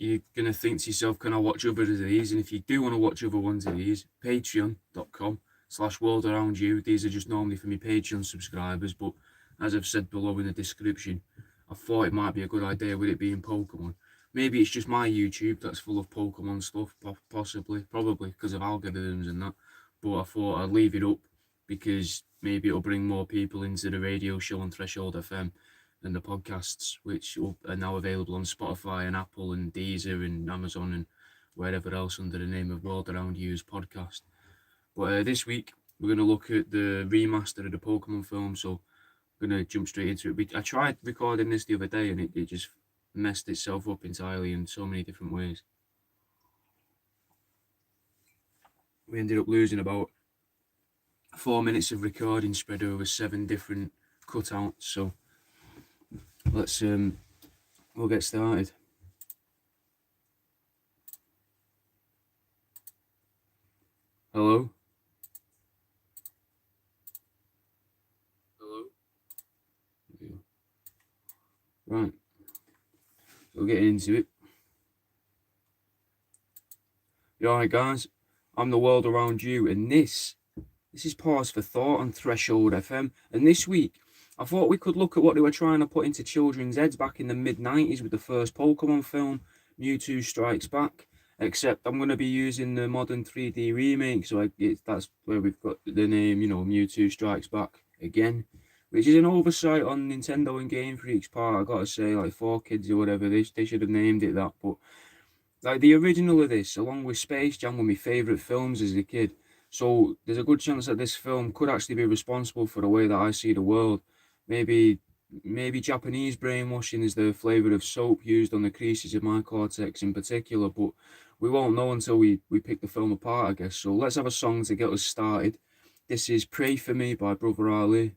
you're going to think to yourself, can I watch other of these? And if you do want to watch other ones of these, patreon.com/worldaroundyou. These are just normally for my Patreon subscribers, but as I've said below in the description, I thought it might be a good idea with it being Pokemon. Maybe it's just my YouTube that's full of Pokemon stuff, possibly, probably because of algorithms and that. But I thought I'd leave it up because maybe it'll bring more people into the radio show on Threshold FM and the podcasts, which are now available on Spotify and Apple and Deezer and Amazon and wherever else under the name of World Around You's podcast. But this week, we're going to look at the remaster of the Pokemon film, so I'm going to jump straight into it. I tried recording this the other day and it just messed itself up entirely in so many different ways. We ended up losing about 4 minutes of recording spread over 7 different cutouts, so let's we'll get started. Hello? Hello? Right. We'll get into it. Alright guys, I'm the World Around You, and this is Pause for Thought on Threshold FM, and this week I thought we could look at what they were trying to put into children's heads back in the mid-90s with the first Pokemon film, Mewtwo Strikes Back, except I'm going to be using the modern 3D remake, so that's where we've got the name, Mewtwo Strikes Back again, which is an oversight on Nintendo and Game Freak's part. I gotta say, like 4Kids or whatever, they should have named it that, but like the original of this, along with Space Jam, were my favourite films as a kid. So there's a good chance that this film could actually be responsible for the way that I see the world. Maybe Japanese brainwashing is the flavour of soap used on the creases of my cortex in particular, but we won't know until we pick the film apart, I guess. So let's have a song to get us started. This is Pray For Me by Brother Ali.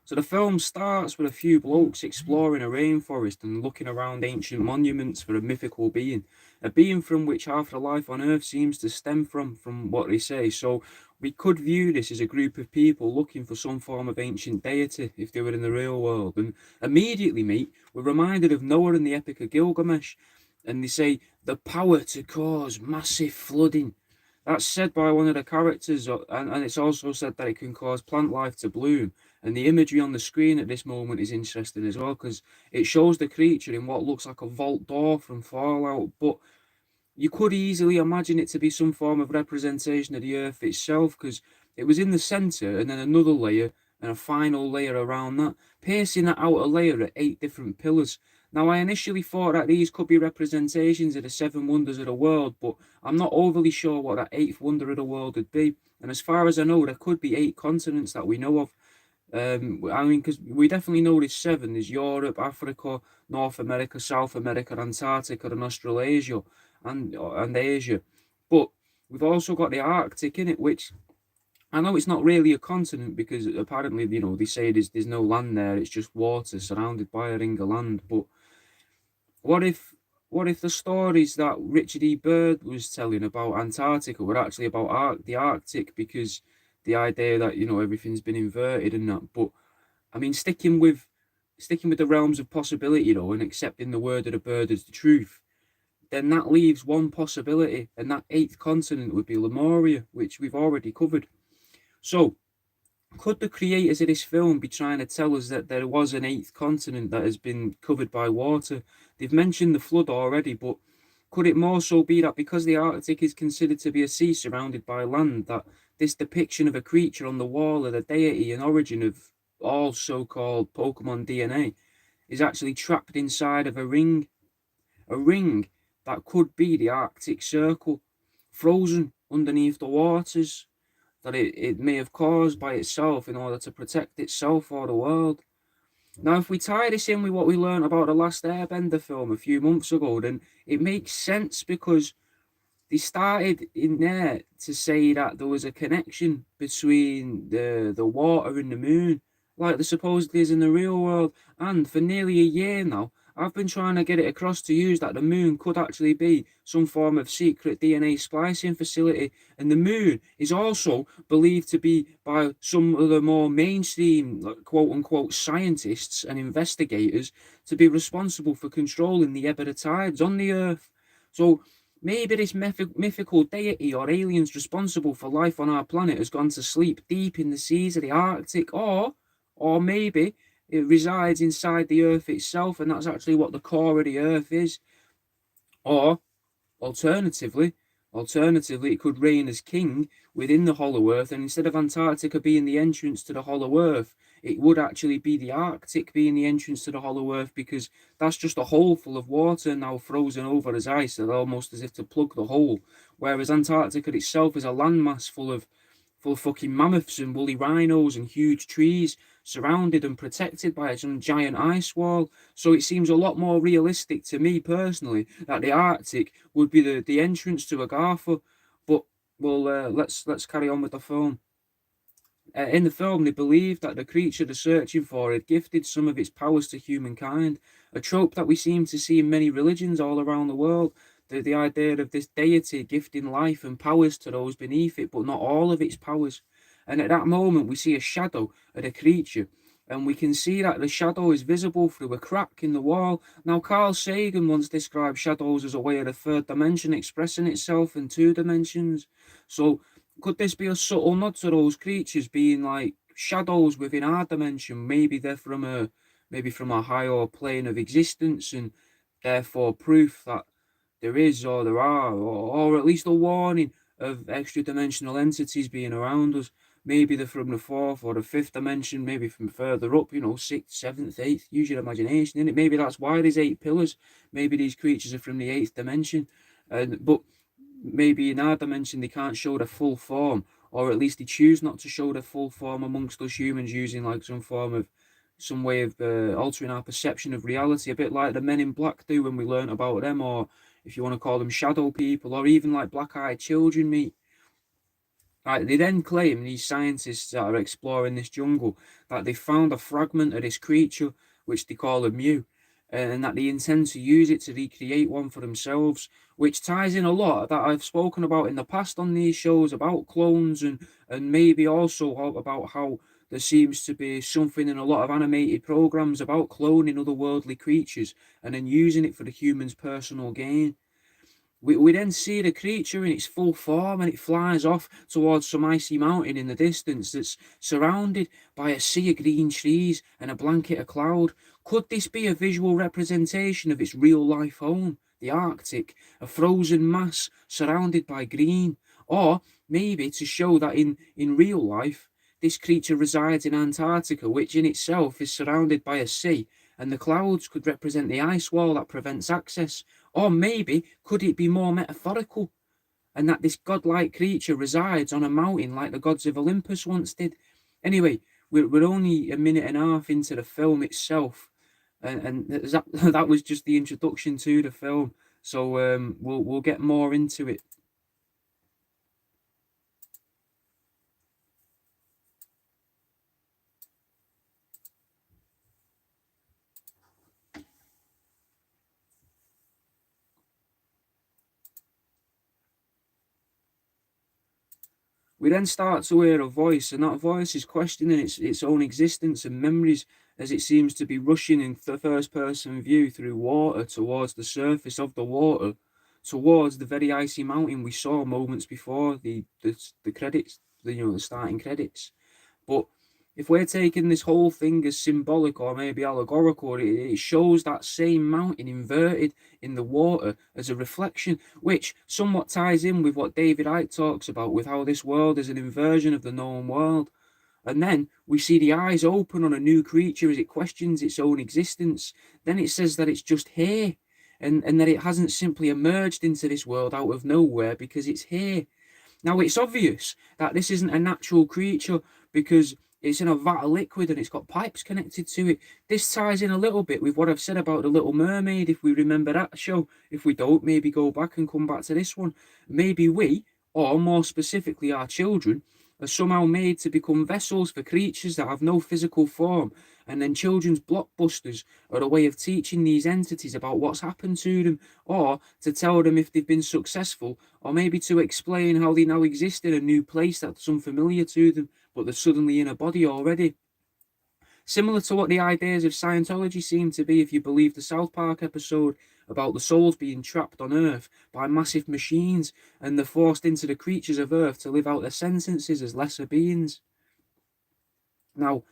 So the film starts with a few blokes exploring a rainforest and looking around ancient monuments for a mythical being, a being from which half the life on Earth seems to stem from what they say. So we could view this as a group of people looking for some form of ancient deity if they were in the real world. And immediately, mate, we're reminded of Noah and the Epic of Gilgamesh, and they say the power to cause massive flooding. That's said by one of the characters, and it's also said that it can cause plant life to bloom. And the imagery on the screen at this moment is interesting as well, because it shows the creature in what looks like a vault door from Fallout, but you could easily imagine it to be some form of representation of the Earth itself, because it was in the centre and then another layer and a final layer around that, piercing that outer layer at 8 different pillars. Now, I initially thought that these could be representations of the 7 wonders of the world, but I'm not overly sure what that 8th wonder of the world would be. And as far as I know, there could be 8 continents that we know of. I mean, because we definitely know there's 7. There's Europe, Africa, North America, South America, Antarctica, and Australasia, and Asia. But we've also got the Arctic in it, which I know it's not really a continent because apparently, they say there's no land there. It's just water surrounded by a ring of land. But what if the stories that Richard E. Byrd was telling about Antarctica were actually about the Arctic, because the idea that everything's been inverted and that. But I mean, sticking with the realms of possibility and accepting the word of the bird as the truth, then that leaves one possibility, and that 8th continent would be Lemuria, which we've already covered. So could the creators of this film be trying to tell us that there was an 8th continent that has been covered by water? They've mentioned the flood already, but could it more so be that because the Arctic is considered to be a sea surrounded by land, that this depiction of a creature on the wall of the deity and origin of all so-called Pokemon DNA is actually trapped inside of a ring that could be the Arctic Circle, frozen underneath the waters that it may have caused by itself in order to protect itself or the world. Now, if we tie this in with what we learned about the Last Airbender film a few months ago, then it makes sense, because they started in there to say that there was a connection between the water and the moon, like there supposedly is in the real world. And for nearly a year now, I've been trying to get it across to you that the moon could actually be some form of secret DNA splicing facility, and the moon is also believed to be by some of the more mainstream, like, quote unquote, scientists and investigators to be responsible for controlling the ebb of the tides on the Earth. So maybe this mythical deity or aliens responsible for life on our planet has gone to sleep deep in the seas of the Arctic, or maybe it resides inside the Earth itself, and that's actually what the core of the Earth is. Or Alternatively, alternatively, it could reign as king within the Hollow Earth, and instead of Antarctica being the entrance to the Hollow Earth, it would actually be the Arctic being the entrance to the Hollow Earth, because that's just a hole full of water now frozen over as ice, almost as if to plug the hole. Whereas Antarctica itself is a landmass full of fucking mammoths and woolly rhinos and huge trees, surrounded and protected by some giant ice wall. So it seems a lot more realistic to me personally that the Arctic would be the entrance to Agartha. But let's carry on with the film. In the film, they believed that the creature they're searching for had gifted some of its powers to humankind, a trope that we seem to see in many religions all around the world. The idea of this deity gifting life and powers to those beneath it, but not all of its powers. And at that moment, we see a shadow of the creature, and we can see that the shadow is visible through a crack in the wall. Now, Carl Sagan once described shadows as a way of the third dimension expressing itself in two dimensions. So could this be a subtle nod to those creatures being like shadows within our dimension? Maybe from a higher plane of existence, and therefore proof that there is or there are, or at least a warning of extra dimensional entities being around us. Maybe they're from the fourth or the fifth dimension, maybe from further up, sixth, seventh, eighth. Use your imagination in it. Maybe that's why there's 8 pillars. Maybe these creatures are from the eighth dimension. But maybe in our dimension they can't show their full form, or at least they choose not to show their full form amongst us humans using like some way of altering our perception of reality, a bit like the Men in Black do when we learn about them, or if you want to call them shadow people, or even like black-eyed children meet. Right, they then claim, these scientists that are exploring this jungle, that they found a fragment of this creature, which they call a Mew, and that they intend to use it to recreate one for themselves, which ties in a lot that I've spoken about in the past on these shows about clones, and maybe also about how there seems to be something in a lot of animated programs about cloning otherworldly creatures and then using it for the human's personal gain. We then see the creature in its full form, and it flies off towards some icy mountain in the distance that's surrounded by a sea of green trees and a blanket of cloud. Could this be a visual representation of its real life home, the Arctic, a frozen mass surrounded by green? Or maybe to show that in real life, this creature resides in Antarctica, which in itself is surrounded by a sea, and the clouds could represent the ice wall that prevents access. Or maybe could it be more metaphorical, and that this godlike creature resides on a mountain like the gods of Olympus once did? Anyway, we're only a minute and a half into the film itself, and that was just the introduction to the film. So we'll get more into it. We then start to hear a voice, and that voice is questioning its own existence and memories, as it seems to be rushing in the first person view through water towards the surface of the water, towards the very icy mountain we saw moments before the credits, the starting credits. But if we're taking this whole thing as symbolic or maybe allegorical, it shows that same mountain inverted in the water as a reflection, which somewhat ties in with what David Icke talks about, with how this world is an inversion of the known world. And then we see the eyes open on a new creature as it questions its own existence. Then it says that it's just here, and that it hasn't simply emerged into this world out of nowhere, because it's here. Now, it's obvious that this isn't a natural creature because it's in a vat of liquid and it's got pipes connected to it. This ties in a little bit with what I've said about the Little Mermaid, if we remember that show. If we don't, maybe go back and come back to this one. Maybe we, or more specifically our children, are somehow made to become vessels for creatures that have no physical form, and then children's blockbusters are a way of teaching these entities about what's happened to them, or to tell them if they've been successful, or maybe to explain how they now exist in a new place that's unfamiliar to them, but they're suddenly in a body already. Similar to what the ideas of Scientology seem to be if you believe the South Park episode about the souls being trapped on Earth by massive machines and they're forced into the creatures of Earth to live out their sentences as lesser beings. Now,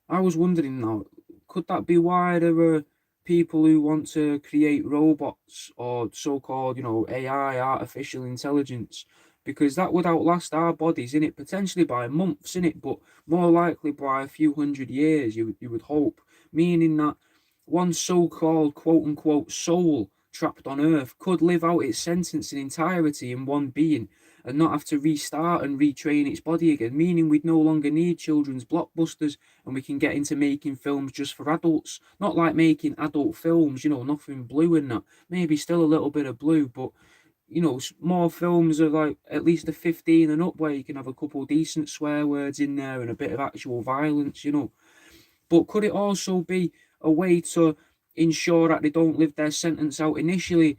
I was wondering now, could that be why there are people who want to create robots or so-called, AI, artificial intelligence? Because that would outlast our bodies, in it, potentially by months, in it, but more likely by a few hundred years, you would hope. Meaning that one so-called quote-unquote soul trapped on Earth could live out its sentence in entirety in one being and not have to restart and retrain its body again, meaning we'd no longer need children's blockbusters and we can get into making films just for adults. Not like making adult films, nothing blue in that. Maybe still a little bit of blue, but more films are like at least a 15 and up where you can have a couple decent swear words in there and a bit of actual violence, But could it also be a way to ensure that they don't live their sentence out initially?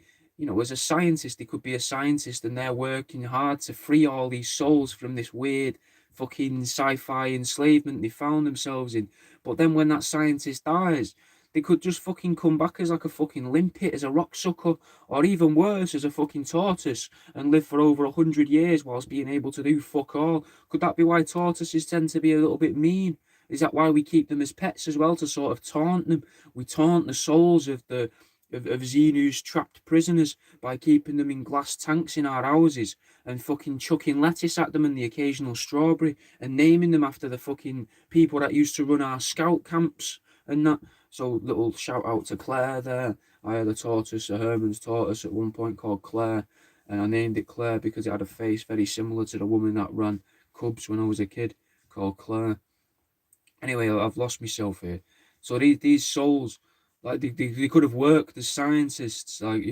As a scientist, they could be a scientist and they're working hard to free all these souls from this weird fucking sci-fi enslavement they found themselves in. But then when that scientist dies, they could just fucking come back as like a fucking limpet, as a rock sucker, or even worse, as a fucking tortoise, and live for over 100 years whilst being able to do fuck all. Could that be why tortoises tend to be a little bit mean? Is that why we keep them as pets as well, to sort of taunt them? We taunt the souls of Xenu's trapped prisoners by keeping them in glass tanks in our houses and fucking chucking lettuce at them and the occasional strawberry and naming them after the fucking people that used to run our scout camps and that. So little shout out to Claire there. I had a tortoise, a Herman's tortoise at one point called Claire, and I named it Claire because it had a face very similar to the woman that ran Cubs when I was a kid, called Claire. Anyway, I've lost myself here. So these souls, like they could have worked as scientists, like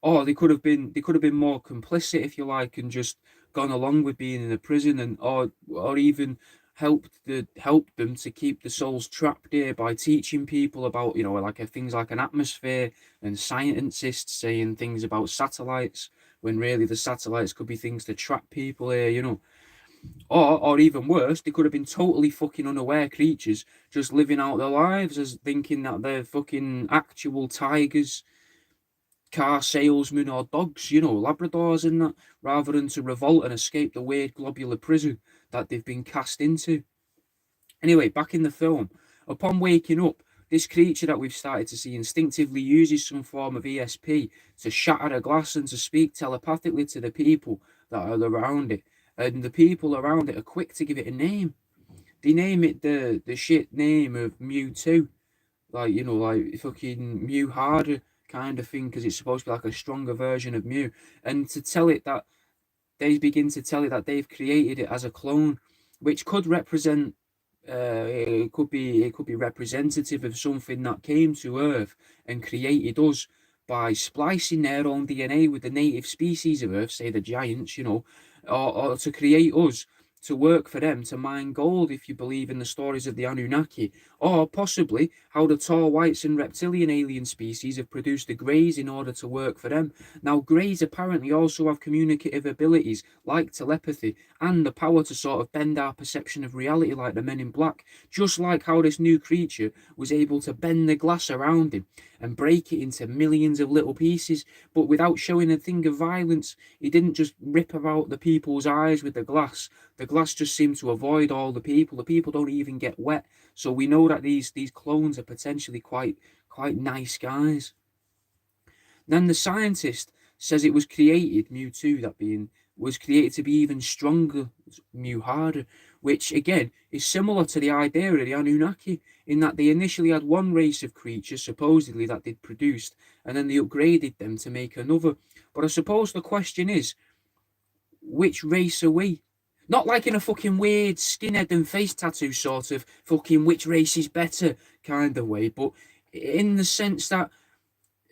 or they could have been more complicit, if you like, and just gone along with being in a prison, and or even helped them to keep the souls trapped here by teaching people about things like an atmosphere, and scientists saying things about satellites when really the satellites could be things to trap people here. Or even worse, they could have been totally fucking unaware creatures just living out their lives as thinking that they're fucking actual tigers, car salesmen, or dogs, Labradors and that, rather than to revolt and escape the weird globular prison that they've been cast into. Anyway, back in the film, upon waking up, this creature that we've started to see instinctively uses some form of ESP to shatter a glass and to speak telepathically to the people that are around it. And the people around it are quick to give it a name. They name it the shit name of Mewtwo, like fucking Mew harder kind of thing, because it's supposed to be like a stronger version of Mew. And they begin to tell it that they've created it as a clone, which could represent. It could be representative of something that came to Earth and created us by splicing their own DNA with the native species of Earth, say the giants, or to create us to work for them to mine gold, if you believe in the stories of the Anunnaki, or possibly how the tall whites and reptilian alien species have produced the greys in order to work for them. Now, greys apparently also have communicative abilities like telepathy and the power to sort of bend our perception of reality like the Men in Black, just like how this new creature was able to bend the glass around him and break it into millions of little pieces, but without showing a thing of violence. He didn't just rip out the people's eyes with the glass. The glass just seemed to avoid all the people. The people don't even get wet. So we know that these clones are potentially quite nice guys. Then the scientist says it was created, Mewtwo, that being, was created to be even stronger, Mew harder, which again is similar to the idea of the Anunnaki, in that they initially had one race of creatures, supposedly, that they'd produced, and then they upgraded them to make another. But I suppose the question is, which race are we? Not like in a fucking weird skinhead and face tattoo sort of fucking which race is better kind of way, but in the sense that,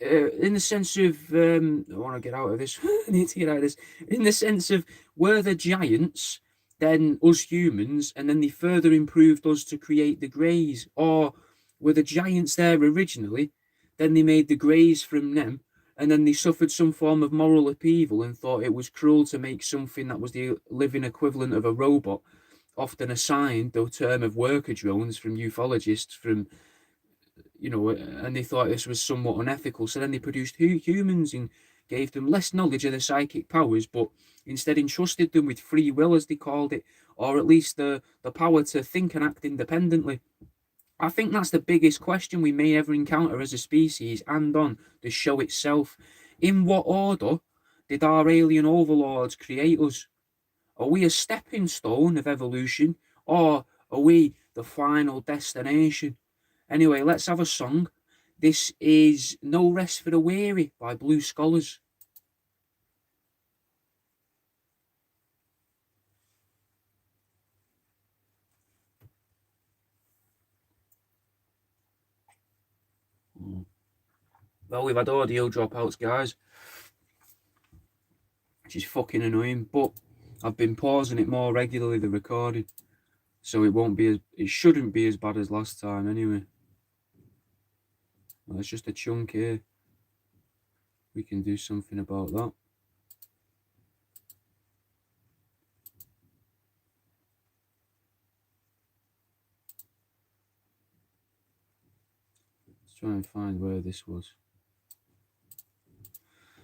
I want to get out of this. I need to get out of this. In the sense of, were the giants then us humans, and then they further improved us to create the greys? Or were the giants there originally, then they made the greys from them, and then they suffered some form of moral upheaval and thought it was cruel to make something that was the living equivalent of a robot, often assigned the term of worker drones from ufologists, from, and they thought this was somewhat unethical. So then they produced humans and gave them less knowledge of their psychic powers, but instead entrusted them with free will, as they called it, or at least the power to think and act independently. I think that's the biggest question we may ever encounter as a species and on the show itself. In what order did our alien overlords create us? Are we a stepping stone of evolution, or are we the final destination? Anyway, let's have a song. This is No Rest for the Weary by Blue Scholars. Well, we've had audio dropouts, guys, which is fucking annoying, but I've been pausing it more regularly, the recording, so it shouldn't be as bad as last time anyway. Well, it's just a chunk here. We can do something about that. Let's try and find where this was.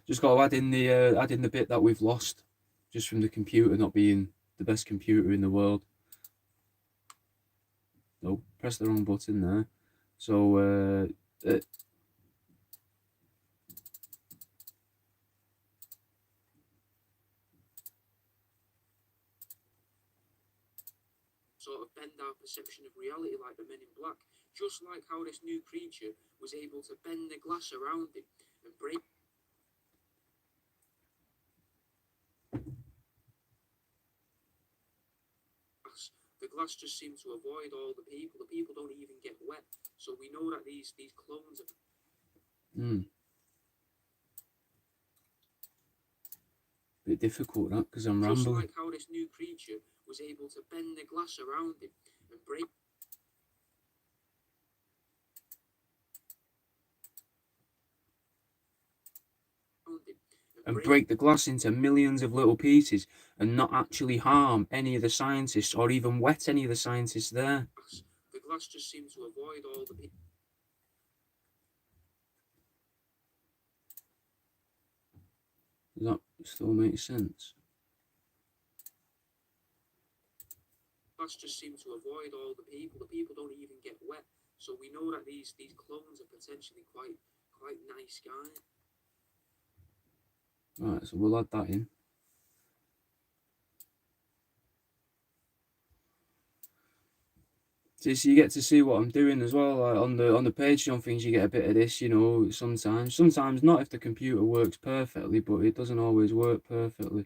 Just got to add in the bit that we've lost, just from the computer not being the best computer in the world. Oh, press the wrong button there. So sort of bend our perception of reality like the Men in Black, just like how this new creature was able to bend the glass around it and break. The glass just seemed to avoid all the people. The people don't even get wet, so we know that these clones are. Bit difficult that, because I'm rambling. Just like how this new creature was able to bend the glass around it and break. And break the glass into millions of little pieces and not actually harm any of the scientists or even wet any of the scientists there. The glass just seemed to avoid all the people. Does that still make sense? The glass just seemed to avoid all the people. The people don't even get wet, so we know that these clones are potentially quite nice guys. Right, so we'll add that in. So you get to see what I'm doing as well. Like on the Patreon things, you get a bit of this, sometimes not if the computer works perfectly, but it doesn't always work perfectly.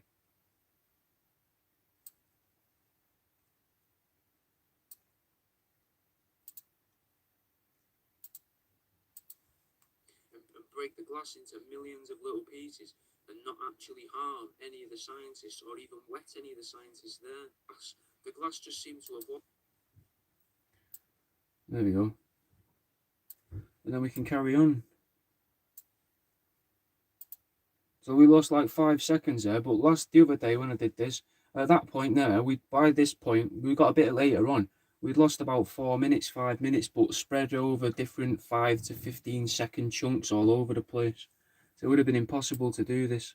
And break the glass into millions of little pieces and not actually harm any of the scientists or even wet any of the scientists there. The glass just seemed to avoid. There we go. And then we can carry on. So we lost like 5 seconds there, but the other day when I did this, at that point there, by this point, we got a bit later on, we'd lost about 4 minutes, 5 minutes, but spread over different 5 to 15 second chunks all over the place. So it would have been impossible to do this.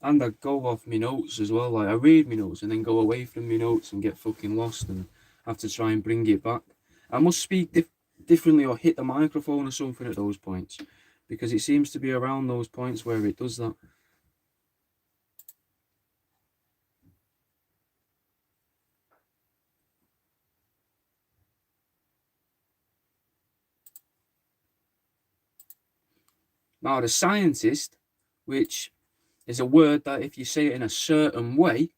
And I go off my notes as well. Like I read my notes and then go away from my notes and get fucking lost and have to try and bring it back. I must speak differently or hit the microphone or something at those points, because it seems to be around those points where it does that. Now, the scientist, which is a word that if you say it in a certain way,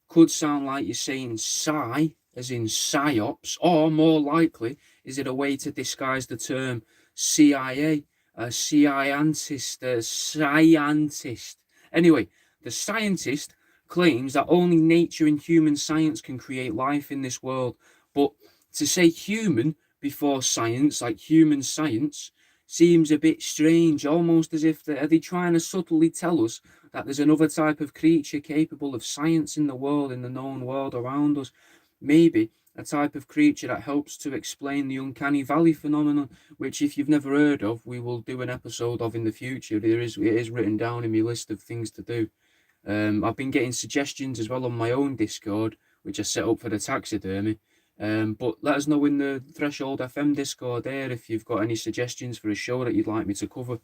could sound like you're saying psi, as in psyops, or more likely, is it a way to disguise the term CIA, a scientist, a scientist. Anyway, the scientist claims that only nature and human science can create life in this world. But to say human before science, like human science, seems a bit strange, almost as if are they trying to subtly tell us that there's another type of creature capable of science in the world, in the known world around us. Maybe a type of creature that helps to explain the uncanny valley phenomenon, which, if you've never heard of, we will do an episode of in the future. It is written down in my list of things to do. I've been getting suggestions as well on my own Discord, which I set up for the taxidermy. But let us know in the Threshold FM Discord there if you've got any suggestions for a show that you'd like me to cover.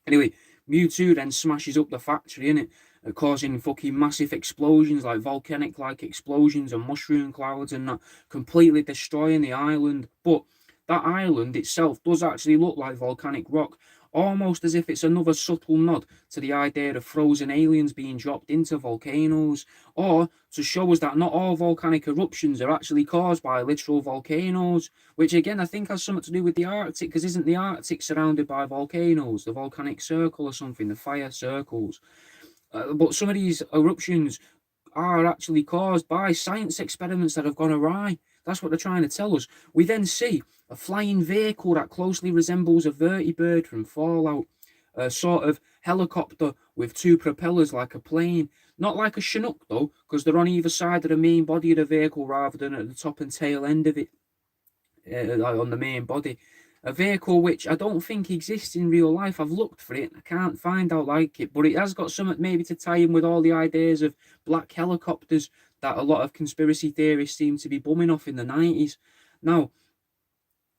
Anyway, Mewtwo then smashes up the factory, innit? Causing fucking massive explosions, like volcanic-like explosions and mushroom clouds and that, completely destroying the island. But that island itself does actually look like volcanic rock, almost as if it's another subtle nod to the idea of frozen aliens being dropped into volcanoes, or to show us that not all volcanic eruptions are actually caused by literal volcanoes, which again I think has something to do with the Arctic, because isn't the Arctic surrounded by volcanoes, the volcanic circle or something, the fire circles? But some of these eruptions are actually caused by science experiments that have gone awry. That's what they're trying to tell us. We then see a flying vehicle that closely resembles a vertibird from Fallout, a sort of helicopter with two propellers like a plane. Not like a Chinook though, because they're on either side of the main body of the vehicle rather than at the top and tail end of it, like on the main body. A vehicle which I don't think exists in real life. I've looked for it. I can't find out like it, but it has got something maybe to tie in with all the ideas of black helicopters that a lot of conspiracy theorists seem to be bumming off in the 90s. Now,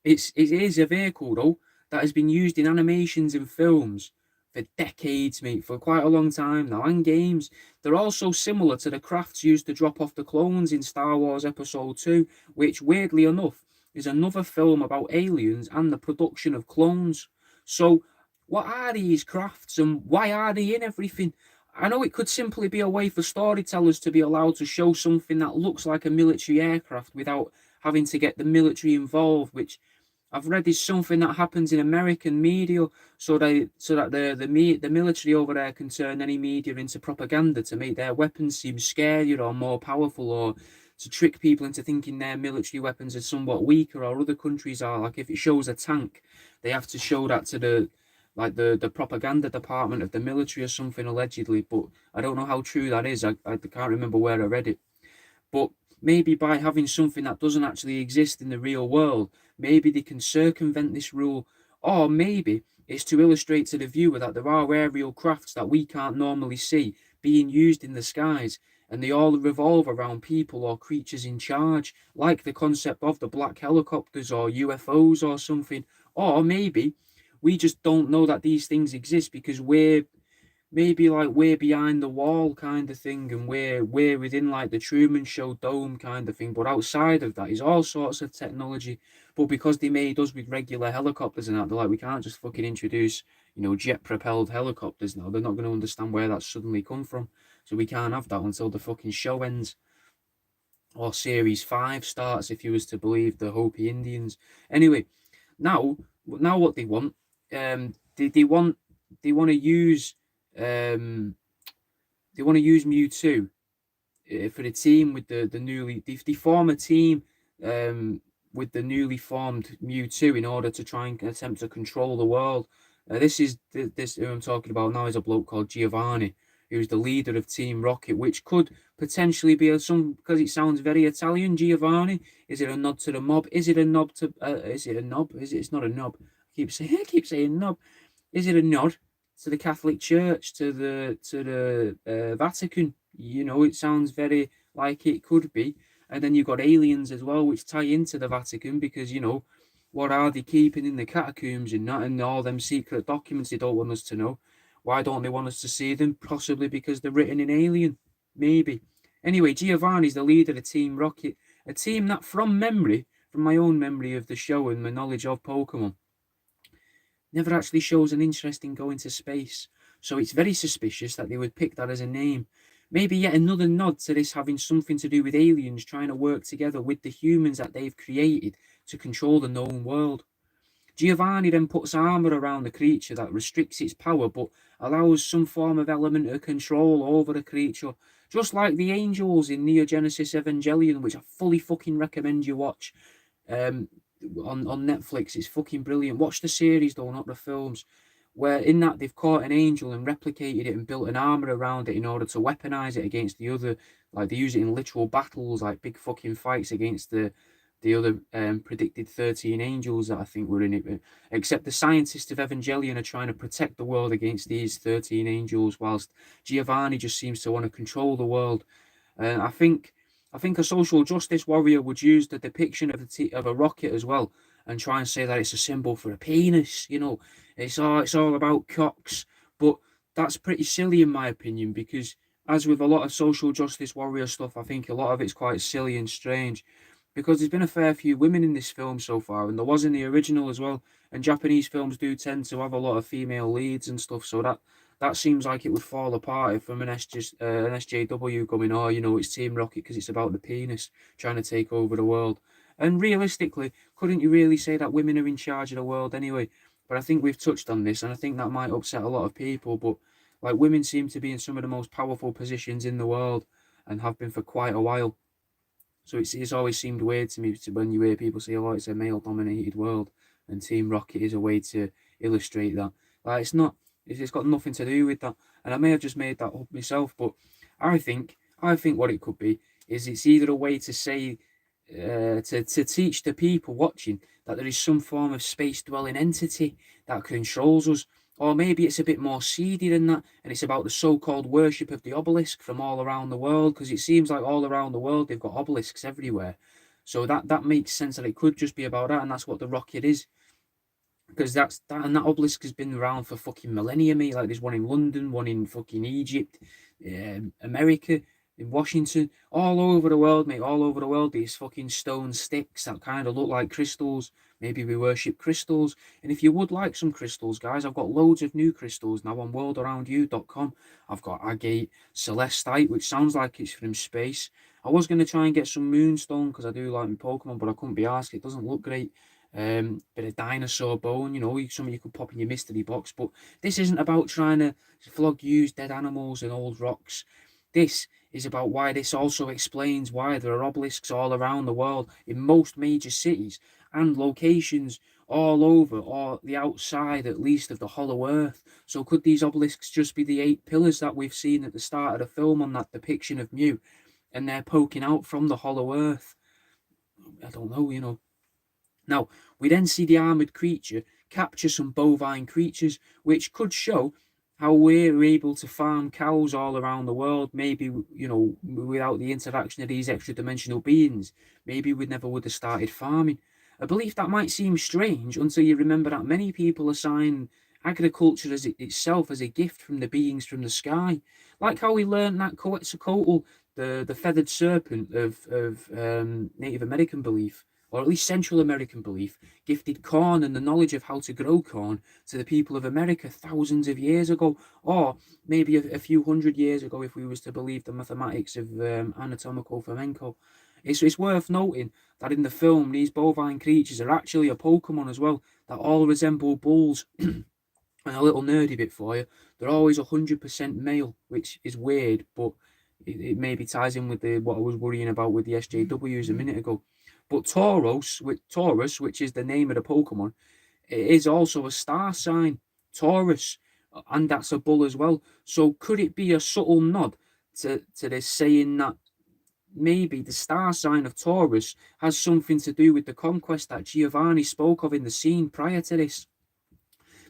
it is a vehicle, though, that has been used in animations and films for decades, mate, for quite a long time now, and games. They're also similar to the crafts used to drop off the clones in Star Wars Episode 2, which, weirdly enough, is another film about aliens and the production of clones. So, what are these crafts and why are they in everything? I know it could simply be a way for storytellers to be allowed to show something that looks like a military aircraft without having to get the military involved, which I've read is something that happens in American media, so that the military over there can turn any media into propaganda to make their weapons seem scarier or more powerful, or to trick people into thinking their military weapons are somewhat weaker, or other countries are. Like if it shows a tank, they have to show that to the propaganda department of the military or something, allegedly. But I don't know how true that is. I can't remember where I read it. But maybe by having something that doesn't actually exist in the real world, maybe they can circumvent this rule. Or maybe it's to illustrate to the viewer that there are aerial crafts that we can't normally see being used in the skies, and they all revolve around people or creatures in charge, like the concept of the black helicopters or UFOs or something. Or maybe we just don't know that these things exist because we're behind the wall kind of thing, and we're within like the Truman Show dome kind of thing. But outside of that is all sorts of technology. But because they made us with regular helicopters and that, they're like, we can't just fucking introduce, jet propelled helicopters now. They're not going to understand where that suddenly come from. So we can't have that until the fucking show ends. Or Series 5 starts, if you was to believe the Hopi Indians. Anyway, now what they want, they want to use Mewtwo for the team with the newly they form a team with the newly formed Mewtwo in order to try and attempt to control the world. This who I'm talking about now is a bloke called Giovanni, who's the leader of Team Rocket, which could potentially be because it sounds very Italian. Giovanni, is it a nod to the mob? Is it a nod to? Is it a knob? It's not a knob. I keep saying knob. Is it a nod to the Catholic Church, to the Vatican? It sounds very like it could be. And then you've got aliens as well, which tie into the Vatican because, what are they keeping in the catacombs and that, and all them secret documents they don't want us to know? Why don't they want us to see them? Possibly because they're written in alien. Maybe. Anyway, Giovanni's the leader of Team Rocket, a team that, from my own memory of the show and my knowledge of Pokemon, never actually shows an interest in going to space. So it's very suspicious that they would pick that as a name. Maybe yet another nod to this having something to do with aliens trying to work together with the humans that they've created to control the known world. Giovanni then puts armor around the creature that restricts its power but allows some form of element of control over the creature, Just like the angels in Neo Genesis Evangelion, which I fully fucking recommend you watch. Um, on Netflix, it's fucking brilliant. Watch the series though, not the films. Where in that they've caught an angel and replicated it and built an armor around it in order to weaponize it against the other. Like they use it in literal battles, like big fucking fights against the other predicted 13 angels that I think were in it. Except the scientists of Evangelion are trying to protect the world against these 13 angels, whilst Giovanni just seems to want to control the world. I think a social justice warrior would use the depiction of a rocket as well, and try and say that it's a symbol for a penis. It's all about cocks, but that's pretty silly in my opinion, because as with a lot of social justice warrior stuff, I think a lot of it's quite silly and strange, because there's been a fair few women in this film so far, and there was in the original as well. And Japanese films do tend to have a lot of female leads and stuff, so that seems like it would fall apart if from an SJW going, oh, it's Team Rocket because it's about the penis trying to take over the world. And realistically, couldn't you really say that women are in charge of the world anyway? But I think we've touched on this, and I think that might upset a lot of people. But like, women seem to be in some of the most powerful positions in the world, and have been for quite a while. So it's always seemed weird to me when you hear people say, "Oh, it's a male-dominated world," and Team Rocket is a way to illustrate that. Like, it's not. It's got nothing to do with that. And I may have just made that up myself, but I think what it could be is it's either a way to say, to teach the people watching that there is some form of space-dwelling entity that controls us. Or maybe it's a bit more seedy than that, and it's about the so-called worship of the obelisk from all around the world, because it seems like all around the world they've got obelisks everywhere. So that makes sense that it could just be about that, and that's what the rocket is. Because that obelisk has been around for fucking millennia, mate. Like, there's one in London, one in fucking Egypt, America, in Washington, all over the world, mate. All over the world, these fucking stone sticks that kind of look like crystals. Maybe we worship crystals. And if you would like some crystals, guys, I've got loads of new crystals now on worldaroundyou.com. I've got agate, celestite, which sounds like it's from space. I was going to try and get some moonstone because I do like my Pokemon, but I couldn't be asked. It doesn't look great. Bit of dinosaur bone, something you could pop in your mystery box. But this isn't about trying to flog used dead animals and old rocks. This is about why this also explains why there are obelisks all around the world in most major cities and locations all over, or the outside at least, of the hollow earth. So could these obelisks just be the 8 pillars that we've seen at the start of the film on that depiction of Mew, and they're poking out from the hollow earth? I don't know. Now, we then see the armoured creature capture some bovine creatures, which could show how we're able to farm cows all around the world, maybe, without the interaction of these extra dimensional beings. Maybe we never would have started farming. A belief that might seem strange until you remember that many people assign agriculture itself as a gift from the beings from the sky. Like how we learned that Quetzalcoatl, the feathered serpent of Native American belief, or at least Central American belief, gifted corn and the knowledge of how to grow corn to the people of America thousands of years ago, or maybe a few hundred years ago if we was to believe the mathematics of anatomical flamenco. It's worth noting that in the film, these bovine creatures are actually a Pokemon as well, that all resemble bulls. And a little nerdy bit for you, they're always 100% male, which is weird, but it maybe ties in with what I was worrying about with the SJWs a minute ago. But Taurus, which is the name of the Pokemon, it is also a star sign, Taurus, and that's a bull as well. So could it be a subtle nod to this, saying that maybe the star sign of Taurus has something to do with the conquest that Giovanni spoke of in the scene prior to this?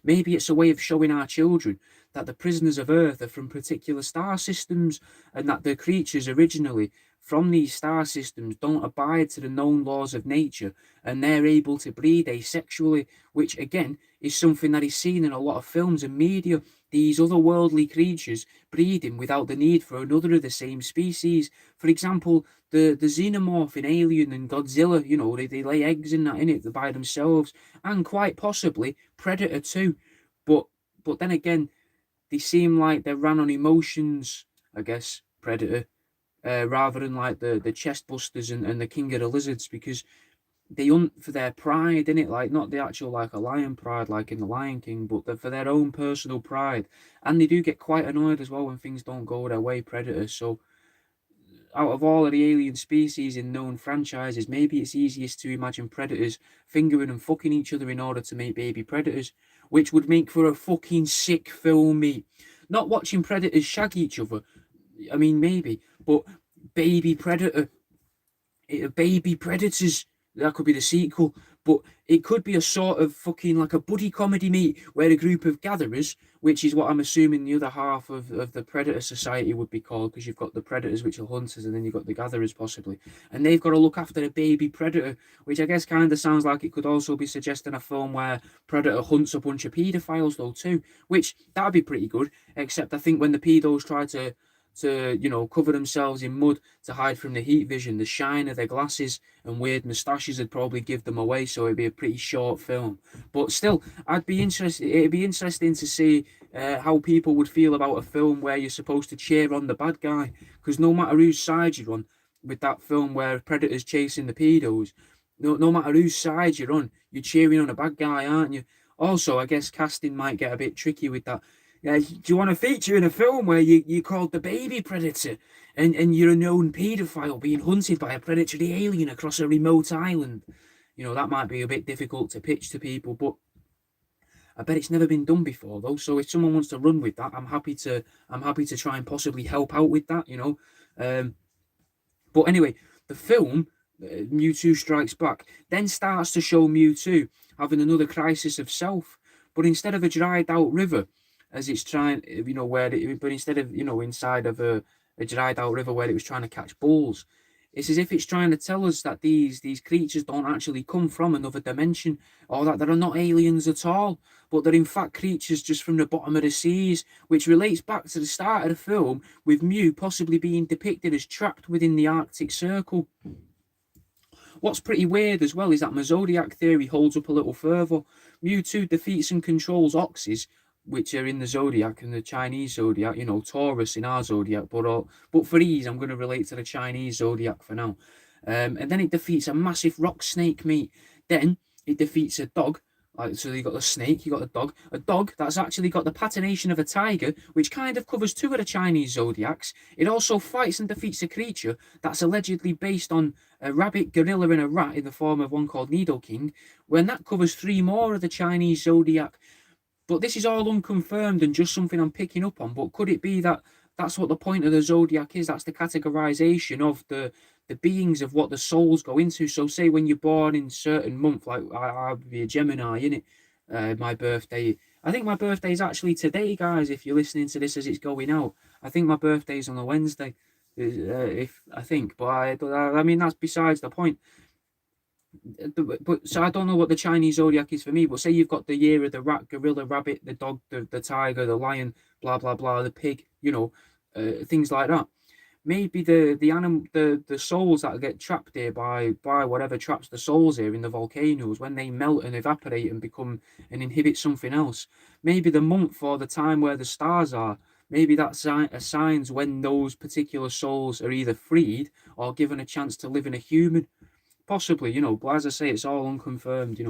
Maybe it's a way of showing our children that the prisoners of Earth are from particular star systems, and that the creatures originally from these star systems don't abide to the known laws of nature, and they're able to breed asexually, which again is something that is seen in a lot of films and media. These otherworldly creatures breeding without the need for another of the same species. For example, the xenomorph in Alien and Godzilla, they lay eggs in that in it by themselves, and quite possibly Predator too. But then again, they seem like they're ran on emotions, I guess, Predator, rather than like the chest busters and the King of the Lizards, because they hunt for their pride, in it, like not the actual like a lion pride like in the Lion King, but for their own personal pride. And they do get quite annoyed as well when things don't go their way, Predators. So out of all of the alien species in known franchises, maybe it's easiest to imagine predators fingering and fucking each other in order to make baby predators, which would make for a fucking sick film, mate. Not watching predators shag each other, I mean, maybe, but baby predator, baby predators, that could be the sequel. But it could be a sort of fucking like a buddy comedy, mate, where a group of gatherers, which is what I'm assuming the other half of the predator society would be called, because you've got the predators, which are hunters, and then you've got the gatherers possibly, and they've got to look after a baby predator, which I guess kind of sounds like it could also be suggesting a film where predator hunts a bunch of paedophiles though too, which that'd be pretty good. Except I think when the pedos try to cover themselves in mud to hide from the heat vision, the shine of their glasses and weird moustaches would probably give them away, so it'd be a pretty short film. But still, it'd be interesting to see how people would feel about a film where you're supposed to cheer on the bad guy, because no matter whose side you're on with that film where predators chasing the pedos, no matter whose side you're on, you're cheering on a bad guy, aren't you? Also, I guess casting might get a bit tricky with that. Do you want to feature in a film where you're called the baby predator, and you're a known paedophile being hunted by a predatory alien across a remote island? That might be a bit difficult to pitch to people, but I bet it's never been done before though. So if someone wants to run with that, I'm happy to try and possibly help out with that. But anyway, the film Mewtwo Strikes Back then starts to show Mewtwo having another crisis of self, but instead of a dried out river, as it's trying, but instead of, inside of a dried out river where it was trying to catch bulls, it's as if it's trying to tell us that these creatures don't actually come from another dimension, or that they're not aliens at all, but they're in fact creatures just from the bottom of the seas, which relates back to the start of the film with Mew possibly being depicted as trapped within the Arctic Circle. What's pretty weird as well is that my Zodiac theory holds up a little further. Mewtwo defeats and controls oxes, which are in the Zodiac and the Chinese Zodiac, Taurus in our Zodiac, but for ease, I'm going to relate to the Chinese Zodiac for now. And then it defeats a massive rock snake, mate. Then it defeats a dog. So you got the snake, you got a dog that's actually got the patination of a tiger, which kind of covers two of the Chinese Zodiacs. It also fights and defeats a creature that's allegedly based on a rabbit, gorilla, and a rat in the form of one called Needle King, when that covers three more of the Chinese Zodiac. But this is all unconfirmed and just something I'm picking up on. But could it be that that's what the point of the Zodiac is? That's the categorization of the beings of what the souls go into. So say when you're born in certain month, like I'll be a Gemini, innit? My birthday. I think my birthday is actually today, guys, if you're listening to this as it's going out. I think my birthday's on a Wednesday, but I mean, that's besides the point. But so I don't know what the Chinese Zodiac is for me, but say you've got the year of the rat, gorilla, rabbit, the dog, the tiger, the lion, blah blah blah, the pig, things like that. Maybe the animal, the souls that get trapped here by whatever traps the souls here in the volcanoes, when they melt and evaporate and become and inhibit something else. Maybe the month or the time where the stars are. Maybe that's assigns when those particular souls are either freed or given a chance to live in a human. Possibly, but as I say, it's all unconfirmed,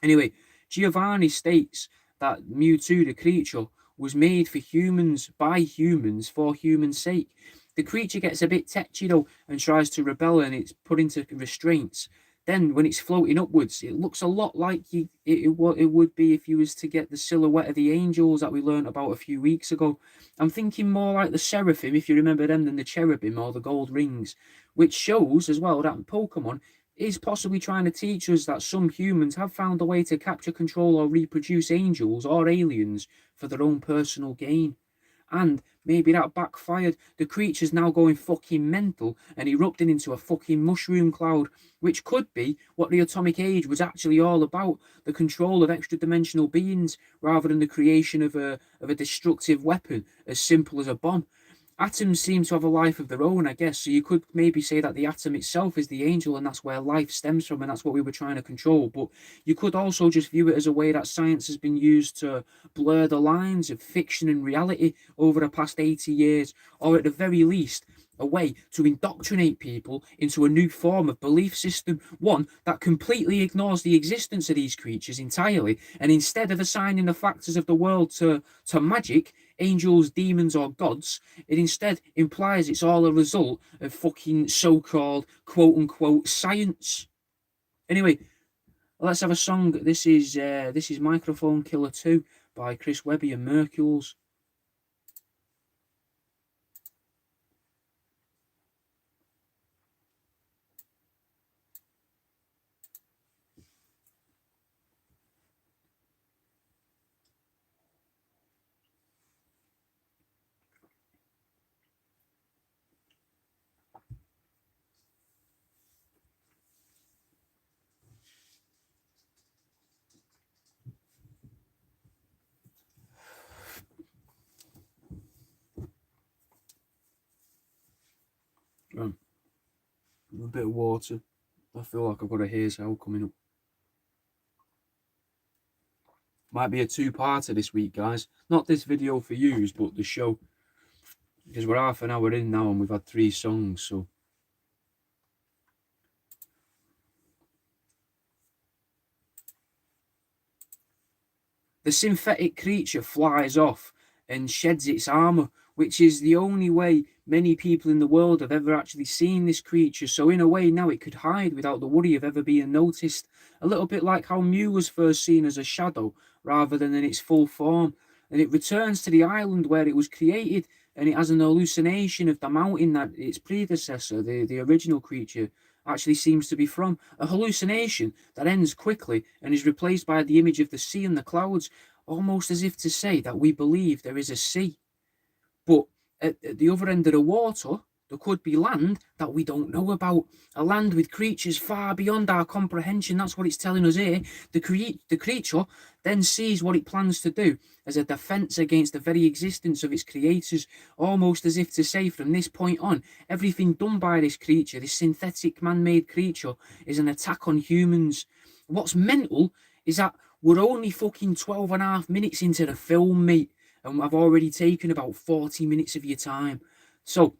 Anyway, Giovanni states that Mewtwo, the creature, was made for humans, by humans, for human sake. The creature gets a bit tetchy, though, and tries to rebel, and it's put into restraints. Then, when it's floating upwards, it looks a lot like it would be if you was to get the silhouette of the angels that we learned about a few weeks ago. I'm thinking more like the seraphim, if you remember them, than the cherubim or the gold rings, which shows as well that Pokemon is possibly trying to teach us that some humans have found a way to capture, control, or reproduce angels or aliens for their own personal gain. And maybe that backfired. The creature's now going fucking mental and erupting into a fucking mushroom cloud, which could be what the Atomic Age was actually all about, the control of extra-dimensional beings, rather than the creation of a destructive weapon as simple as a bomb. Atoms seem to have a life of their own, I guess, so you could maybe say that the atom itself is the angel and that's where life stems from and that's what we were trying to control. But you could also just view it as a way that science has been used to blur the lines of fiction and reality over the past 80 years, or at the very least, a way to indoctrinate people into a new form of belief system, one that completely ignores the existence of these creatures entirely, and instead of assigning the factors of the world to magic, angels, demons, or gods. It instead implies it's all a result of fucking so-called quote-unquote science. Anyway, let's have a song. This is Microphone Killer 2 by Chris Webby and Mercules. A bit of water. I feel like I've got a hair's hell coming up. Might be a two-parter this week, guys. Not this video for yous, but the show. Because we're half an hour in now and we've had 3 songs, so. The synthetic creature flies off and sheds its armour, which is the only way many people in the world have ever actually seen this creature. So in a way now it could hide without the worry of ever being noticed. A little bit like how Mew was first seen as a shadow rather than in its full form. And it returns to the island where it was created, and it has an hallucination of the mountain that its predecessor, the original creature, actually seems to be from. A hallucination that ends quickly and is replaced by the image of the sea and the clouds, almost as if to say that we believe there is a sea. But at the other end of the water, there could be land that we don't know about. A land with creatures far beyond our comprehension. That's what it's telling us here. The creature then sees what it plans to do as a defense against the very existence of its creators, almost as if to say from this point on, everything done by this creature, this synthetic man-made creature, is an attack on humans. What's mental is that we're only fucking 12.5 minutes into the film, mate, and I've already taken about 40 minutes of your time. So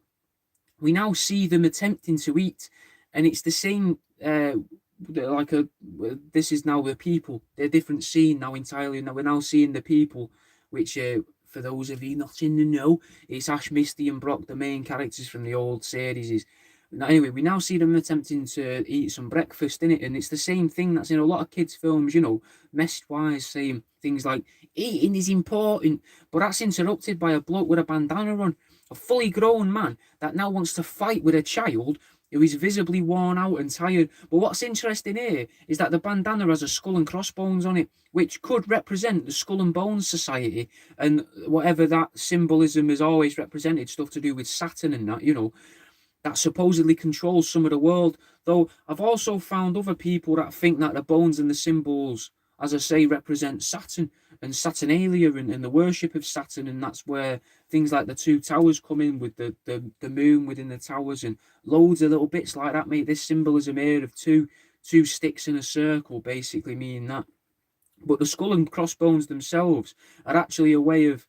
we now see them attempting to eat, and it's the same. This is now the people. They're a different scene now entirely. Now we're now seeing the people, which for those of you not in the know, it's Ash, Misty, and Brock, the main characters from the old series. Anyway, we now see them attempting to eat some breakfast in it, and it's the same thing that's in a lot of kids' films, you know, message-wise, saying things like eating is important, but that's interrupted by a bloke with a bandana on, a fully grown man that now wants to fight with a child who is visibly worn out and tired. But what's interesting here is that the bandana has a skull and crossbones on it, which could represent the Skull and Bones Society, and whatever that symbolism has always represented, stuff to do with Saturn and that, you know, that supposedly controls some of the world. Though I've also found other people that think that the bones and the symbols, as I say, represent Saturn and Saturnalia and the worship of Saturn, and that's where things like the 2 towers come in, with the moon within the towers and loads of little bits like that, mate. This symbolism here of two sticks in a circle, basically meaning that. But the skull and crossbones themselves are actually a way of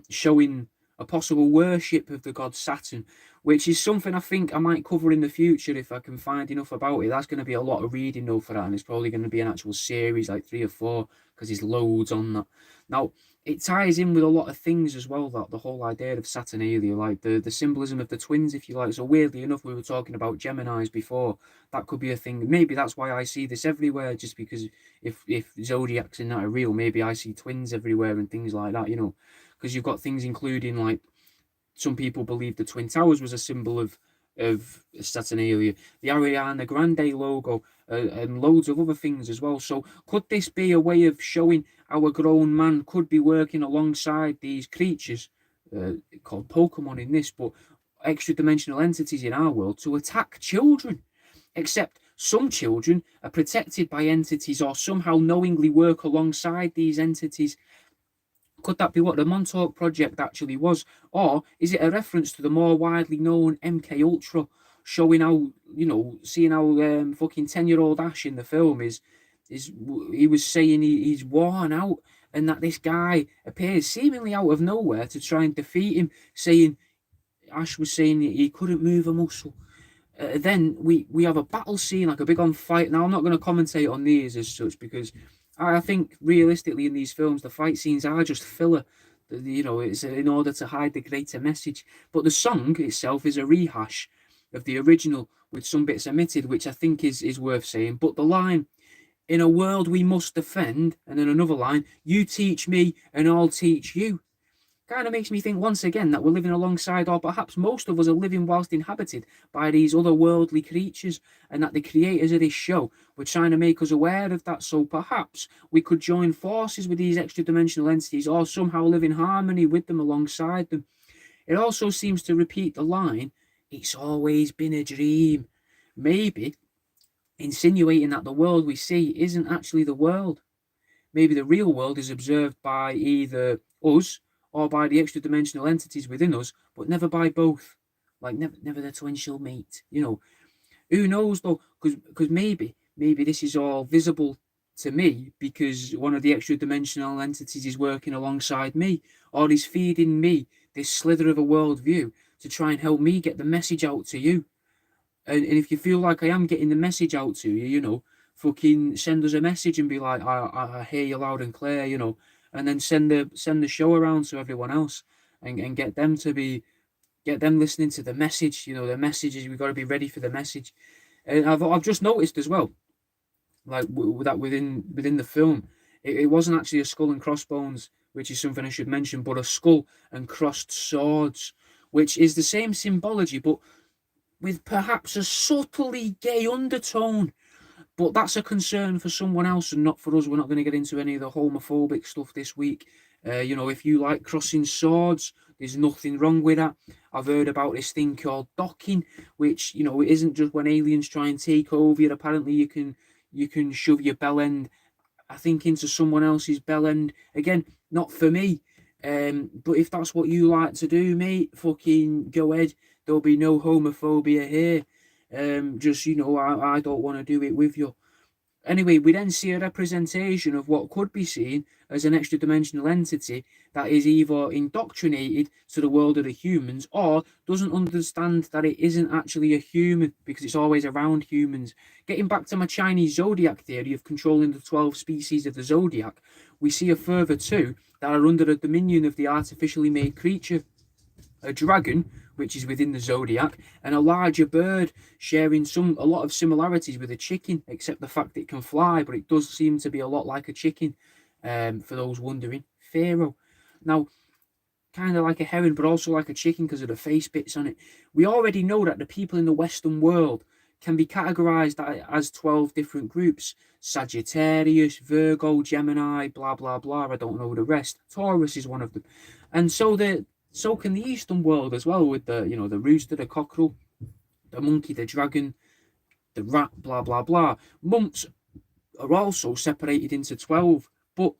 showing a possible worship of the god Saturn, which is something I think I might cover in the future if I can find enough about it. That's going to be a lot of reading though for that, and it's probably going to be an actual series, like 3 or 4, because there's loads on that. Now, it ties in with a lot of things as well, that the whole idea of Saturnalia, like the symbolism of the twins, if you like. So weirdly enough, we were talking about Geminis before. That could be a thing. Maybe that's why I see this everywhere, just because if zodiacs and that are real, maybe I see twins everywhere and things like that, you know, because you've got things including, like, some people believe the Twin Towers was a symbol of Saturnalia, the Ariana Grande logo, and loads of other things as well. So could this be a way of showing our grown man could be working alongside these creatures, called Pokemon in this, but extra dimensional entities in our world, to attack children? Except some children are protected by entities or somehow knowingly work alongside these entities. Could that be what the Montauk Project actually was? Or is it a reference to the more widely known MK Ultra, showing how, you know, seeing how fucking 10-year-old Ash in the film is he was saying he's worn out, and that this guy appears seemingly out of nowhere to try and defeat him, saying, Ash was saying he couldn't move a muscle. Then we have a battle scene, like a big on fight. Now, I'm not going to commentate on these as such, because I think realistically in these films, the fight scenes are just filler. It's in order to hide the greater message. But the song itself is a rehash of the original with some bits omitted, which I think is worth saying. But the line, "In a world we must defend," and then another line, "You teach me and I'll teach you," kind of makes me think once again that we're living alongside, or perhaps most of us are living whilst inhabited by these otherworldly creatures, and that the creators of this show were trying to make us aware of that. So perhaps we could join forces with these extra dimensional entities, or somehow live in harmony with them alongside them. It also seems to repeat the line, "It's always been a dream," maybe insinuating that the world we see isn't actually the world. Maybe the real world is observed by either us or by the extra dimensional entities within us, but never by both. Like never the twin shall meet. Who knows though? Because maybe this is all visible to me because one of the extra dimensional entities is working alongside me, or is feeding me this slither of a worldview to try and help me get the message out to you. And if you feel like I am getting the message out to you, fucking send us a message and be like, I hear you loud and clear, and then send the show around to everyone else, and get them listening to the message. The message is, we've got to be ready for the message. And I've just noticed as well, like that within the film, it wasn't actually a skull and crossbones, which is something I should mention, but a skull and crossed swords, which is the same symbology, but with perhaps a subtly gay undertone. But that's a concern for someone else and not for us. We're not going to get into any of the homophobic stuff this week. If you like crossing swords, there's nothing wrong with that. I've heard about this thing called docking, which, it isn't just when aliens try and take over you. Apparently you can shove your bell end, I think, into someone else's bell end. Again, not for me. But if that's what you like to do, mate, fucking go ahead. There'll be no homophobia here. I don't want to do it with you. Anyway, we then see a representation of what could be seen as an extra dimensional entity that is either indoctrinated to the world of the humans or doesn't understand that it isn't actually a human because it's always around humans. Getting back to my Chinese zodiac theory of controlling the 12 species of the zodiac, we see a further two that are under the dominion of the artificially made creature. A dragon, which is within the zodiac, and a larger bird, sharing a lot of similarities with a chicken, except the fact it can fly, but it does seem to be a lot like a chicken, for those wondering. Pharaoh. Now, kind of like a heron, but also like a chicken because of the face bits on it. We already know that the people in the Western world can be categorized as 12 different groups. Sagittarius, Virgo, Gemini, blah, blah, blah. I don't know the rest. Taurus is one of them. And so can the Eastern world as well, with the rooster, the cockerel, the monkey, the dragon, the rat, blah, blah, blah. Months are also separated into 12. But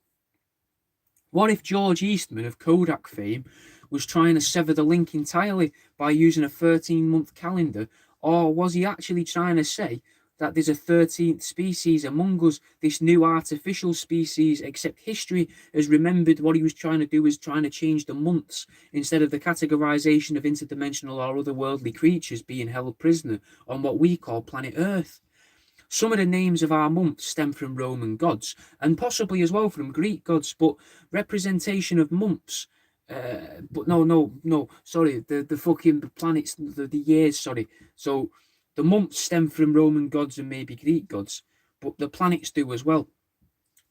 what if George Eastman of Kodak fame was trying to sever the link entirely by using a 13-month calendar? Or was he actually trying to say that there's a 13th species among us, this new artificial species, except history has remembered what he was trying to do was trying to change the months instead of the categorization of interdimensional or otherworldly creatures being held prisoner on what we call planet Earth. Some of the names of our months stem from Roman gods and possibly as well from Greek gods, but representation of months, but no, sorry, the fucking planets, the years, sorry. So the months stem from Roman gods and maybe Greek gods, but the planets do as well,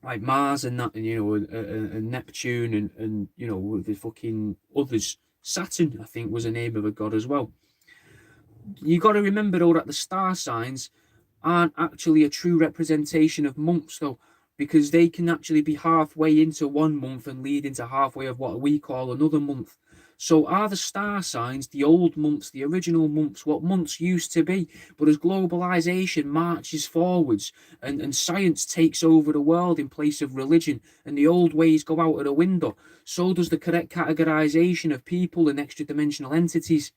like Mars and that, and Neptune and the fucking others. Saturn, I think, was a name of a god as well. You got to remember though that the star signs aren't actually a true representation of months though, because they can actually be halfway into one month and lead into halfway of what we call another month. So are the star signs the old months, the original months, what months used to be? But as globalization marches forwards and science takes over the world in place of religion and the old ways go out of the window, so does the correct categorization of people and extra dimensional entities.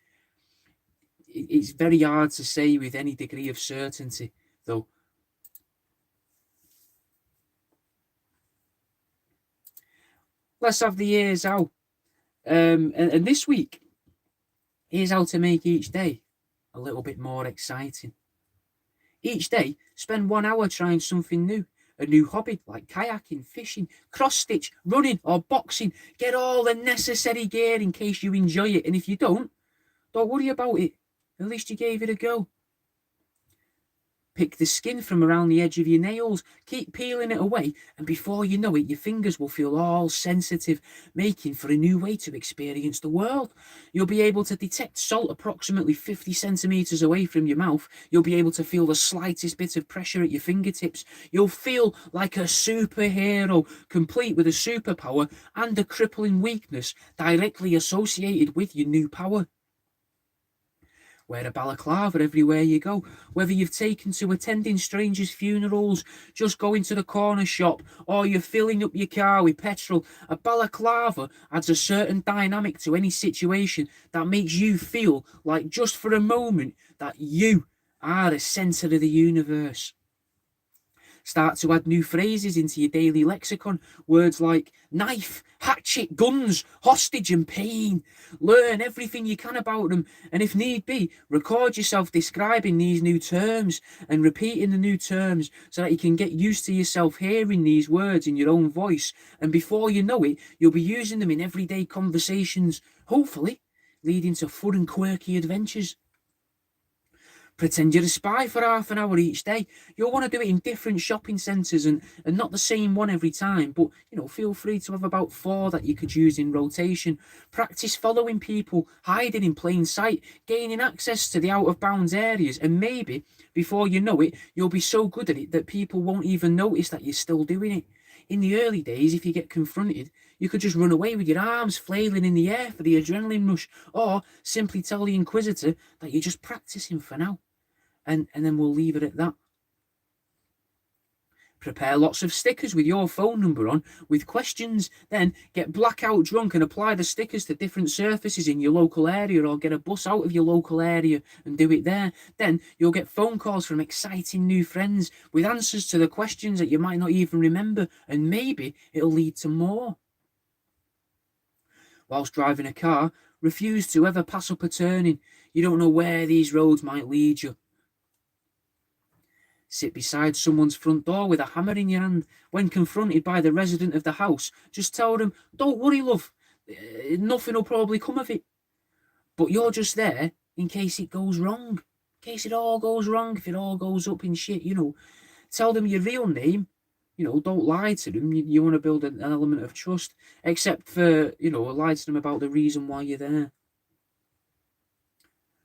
It's very hard to say with any degree of certainty, though. Let's have the years out. And this week, here's how to make each day a little bit more exciting. Each day, spend 1 hour trying something new. a new hobby like kayaking, fishing, cross-stitch, running or boxing. Get all the necessary gear in case you enjoy it. And if you don't worry about it. At least you gave it a go. Pick the skin from around the edge of your nails, keep peeling it away, and before you know it, your fingers will feel all sensitive, making for a new way to experience the world. You'll be able to detect salt approximately 50 centimeters away from your mouth. You'll be able to feel the slightest bit of pressure at your fingertips. You'll feel like a superhero, complete with a superpower and a crippling weakness directly associated with your new power. Wear a balaclava everywhere you go, whether you've taken to attending strangers' funerals, just going to the corner shop, or you're filling up your car with petrol. A balaclava adds a certain dynamic to any situation that makes you feel like just for a moment that you are the centre of the universe. Start to add new phrases into your daily lexicon. Words like knife, hatchet, guns, hostage and pain. Learn everything you can about them, and if need be, record yourself describing these new terms and repeating the new terms so that you can get used to yourself hearing these words in your own voice, and before you know it, you'll be using them in everyday conversations, hopefully leading to fun and quirky adventures. Pretend you're a spy for half an hour each day. You'll want to do it in different shopping centres and not the same one every time, but feel free to have about 4 that you could use in rotation. Practice following people, hiding in plain sight, gaining access to the out of bounds areas, and maybe before you know it, you'll be so good at it that people won't even notice that you're still doing it. In the early days, if you get confronted, you could just run away with your arms flailing in the air for the adrenaline rush, or simply tell the Inquisitor that you're just practicing for now. And then we'll leave it at that. Prepare lots of stickers with your phone number on with questions. Then get blackout drunk and apply the stickers to different surfaces in your local area, or get a bus out of your local area and do it there. Then you'll get phone calls from exciting new friends with answers to the questions that you might not even remember, and maybe it'll lead to more. Whilst driving a car, refuse to ever pass up a turning. You don't know where these roads might lead you. Sit beside someone's front door with a hammer in your hand. When confronted by the resident of the house, just tell them, "Don't worry, love, nothing will probably come of it." But you're just there in case it goes wrong. In case it all goes wrong, if it all goes up in shit, Tell them your real name. Don't lie to them. You want to build an element of trust, except for, lie to them about the reason why you're there.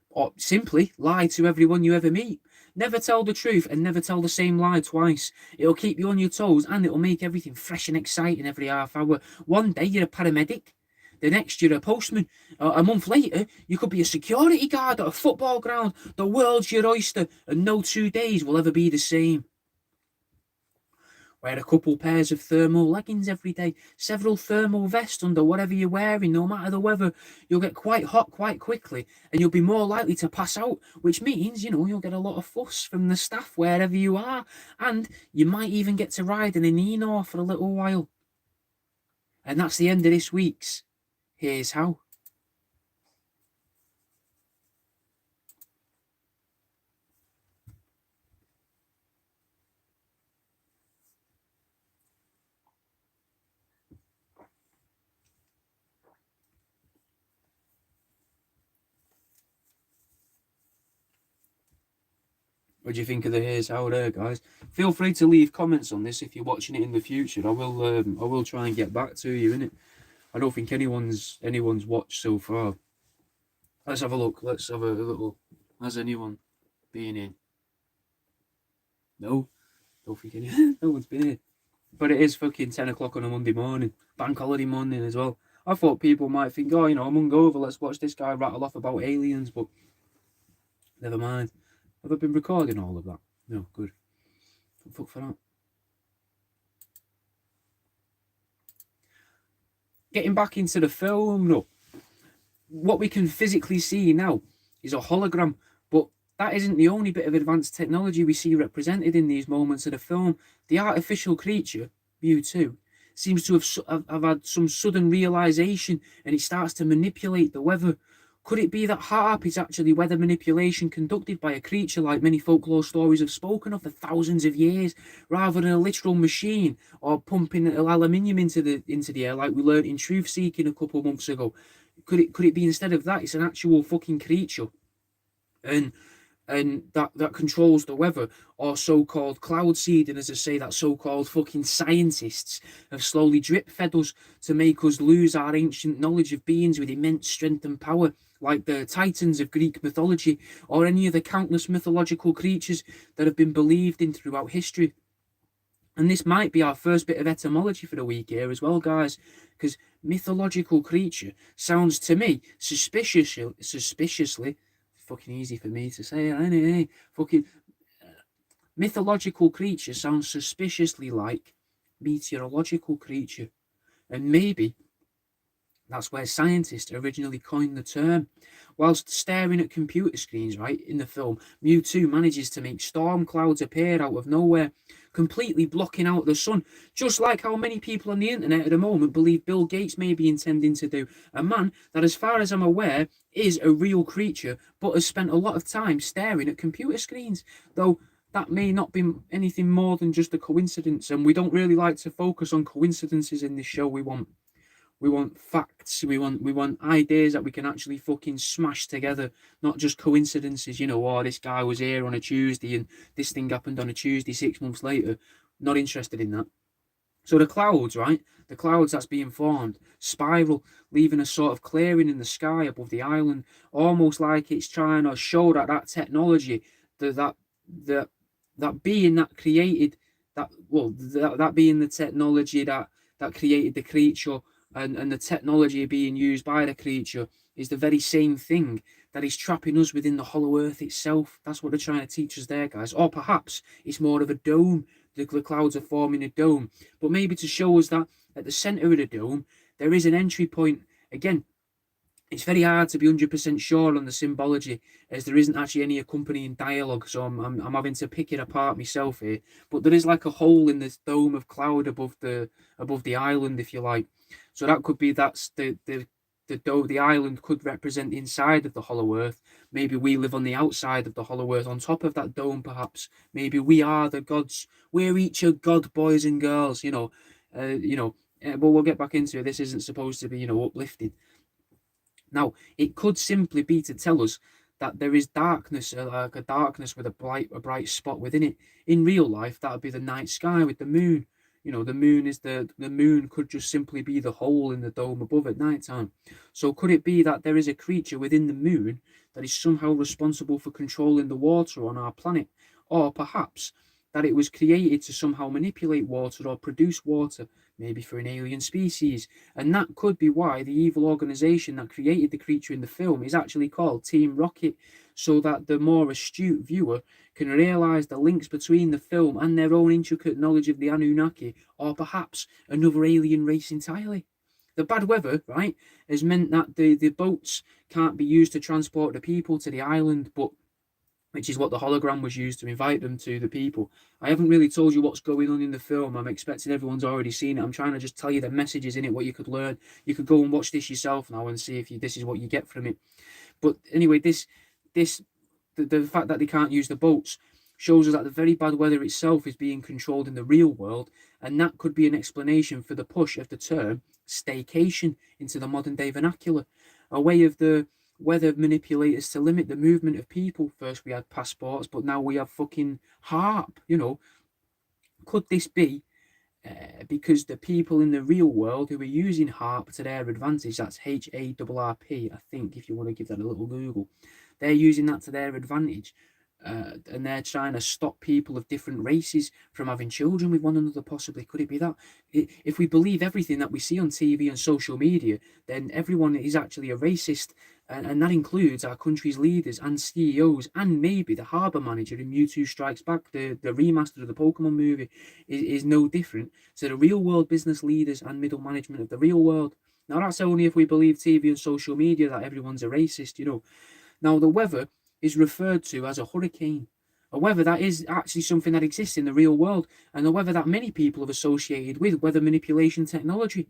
Or simply lie to everyone you ever meet. Never tell the truth and never tell the same lie twice. It'll keep you on your toes and it'll make everything fresh and exciting every half hour. One day you're a paramedic. The next you're a postman. A month later, you could be a security guard at a football ground. The world's your oyster and no 2 days will ever be the same. Wear a couple pairs of thermal leggings every day, several thermal vests under whatever you're wearing, no matter the weather. You'll get quite hot quite quickly, and you'll be more likely to pass out, which means, you'll get a lot of fuss from the staff wherever you are, and you might even get to ride in an Enor for a little while. And that's the end of this week's Here's How. What do you think of the Here's How there, guys? Feel free to leave comments on this if you're watching it in the future. I will try and get back to you, innit? I don't think anyone's watched so far. Let's have a look. Let's have a little. Has anyone been in? No, don't think no one's been in. But it is fucking 10 o'clock on a Monday morning, bank holiday morning as well. I thought people might think, I'm hungover. Let's watch this guy rattle off about aliens, but never mind. Have I been recording all of that? No, good. Fuck for that. Getting back into the film, no. What we can physically see now is a hologram, but that isn't the only bit of advanced technology we see represented in these moments of the film. The artificial creature, Mewtwo, seems to have had some sudden realization, and it starts to manipulate the weather. Could it be that harp is actually weather manipulation conducted by a creature like many folklore stories have spoken of for thousands of years, rather than a literal machine or pumping aluminium into the air like we learnt in Truth Seeking a couple of months ago? Could it be instead of that, it's an actual fucking creature, and that controls the weather, or so-called cloud seeding, as I say, that so-called fucking scientists have slowly drip-fed us to make us lose our ancient knowledge of beings with immense strength and power, like the Titans of Greek mythology, or any of the countless mythological creatures that have been believed in throughout history. And this might be our first bit of etymology for the week here as well, guys, because mythological creature sounds to me suspiciously, fucking easy for me to say, fucking mythological creature sounds suspiciously like meteorological creature, and maybe that's where scientists originally coined the term. Whilst staring at computer screens, right, in the film, Mewtwo manages to make storm clouds appear out of nowhere, completely blocking out the sun, just like how many people on the internet at the moment believe Bill Gates may be intending to do. A man that, as far as I'm aware, is a real creature, but has spent a lot of time staring at computer screens, though that may not be anything more than just a coincidence, and we don't really like to focus on coincidences in this show. We want facts. We want ideas that we can actually fucking smash together, not just coincidences. Oh, this guy was here on a Tuesday and this thing happened on a Tuesday 6 months later. Not interested in that. So the clouds, right? The clouds that's being formed spiral, leaving a sort of clearing in the sky above the island, almost like it's trying to show that technology, that being that created that being the technology that created the creature, and the technology being used by the creature is the very same thing that is trapping us within the hollow earth itself. That's what they're trying to teach us there, guys. Or perhaps it's more of a dome. The clouds are forming a dome, but maybe to show us that at the center of the dome there is an entry point. Again, it's very hard to be 100% sure on the symbology, as there isn't actually any accompanying dialogue, so I'm having to pick it apart myself here. But there is like a hole in this dome of cloud above the island, if you like. So that could be that's the island could represent the inside of the hollow earth. Maybe we live on the outside of the hollow earth, on top of that dome. Perhaps maybe we are the gods. We're each a god, boys and girls. But we'll get back into it. This isn't supposed to be uplifting. Now, it could simply be to tell us that there is darkness, like a darkness with a bright spot within it. In real life, that would be the night sky with the moon. The moon is the moon could just simply be the hole in the dome above at night time. So could it be that there is a creature within the moon that is somehow responsible for controlling the water on our planet? Or perhaps that it was created to somehow manipulate water or produce water, maybe for an alien species. And that could be why the evil organization that created the creature in the film is actually called Team Rocket, so that the more astute viewer can realize the links between the film and their own intricate knowledge of the Anunnaki, or perhaps another alien race entirely. The bad weather, right, has meant that the boats can't be used to transport the people to the island, which is what the hologram was used to invite them to the people. I haven't really told you what's going on in the film. I'm expecting everyone's already seen it. I'm trying to just tell you the messages in it, what you could learn. You could go and watch this yourself now and see if this is what you get from it. But anyway, the fact that they can't use the boats shows us that the very bad weather itself is being controlled in the real world, and that could be an explanation for the push of the term staycation into the modern day vernacular, a way of the weather manipulators to limit the movement of people. First we had passports, but now we have fucking HARP. Could this be because the people in the real world who are using HARP to their advantage, that's HARP, I think, if you want to give that a little Google, they're using that to their advantage, and they're trying to stop people of different races from having children with one another, possibly. Could it be that? If we believe everything that we see on TV and social media, then everyone is actually a racist, and that includes our country's leaders and CEOs, and maybe the harbour manager in Mewtwo Strikes Back, the remaster of the Pokemon movie, is no different to the real world business leaders and middle management of the real world. Now, that's only if we believe TV and social media that everyone's a racist, Now, the weather is referred to as a hurricane, a weather that is actually something that exists in the real world, and a weather that many people have associated with weather manipulation technology.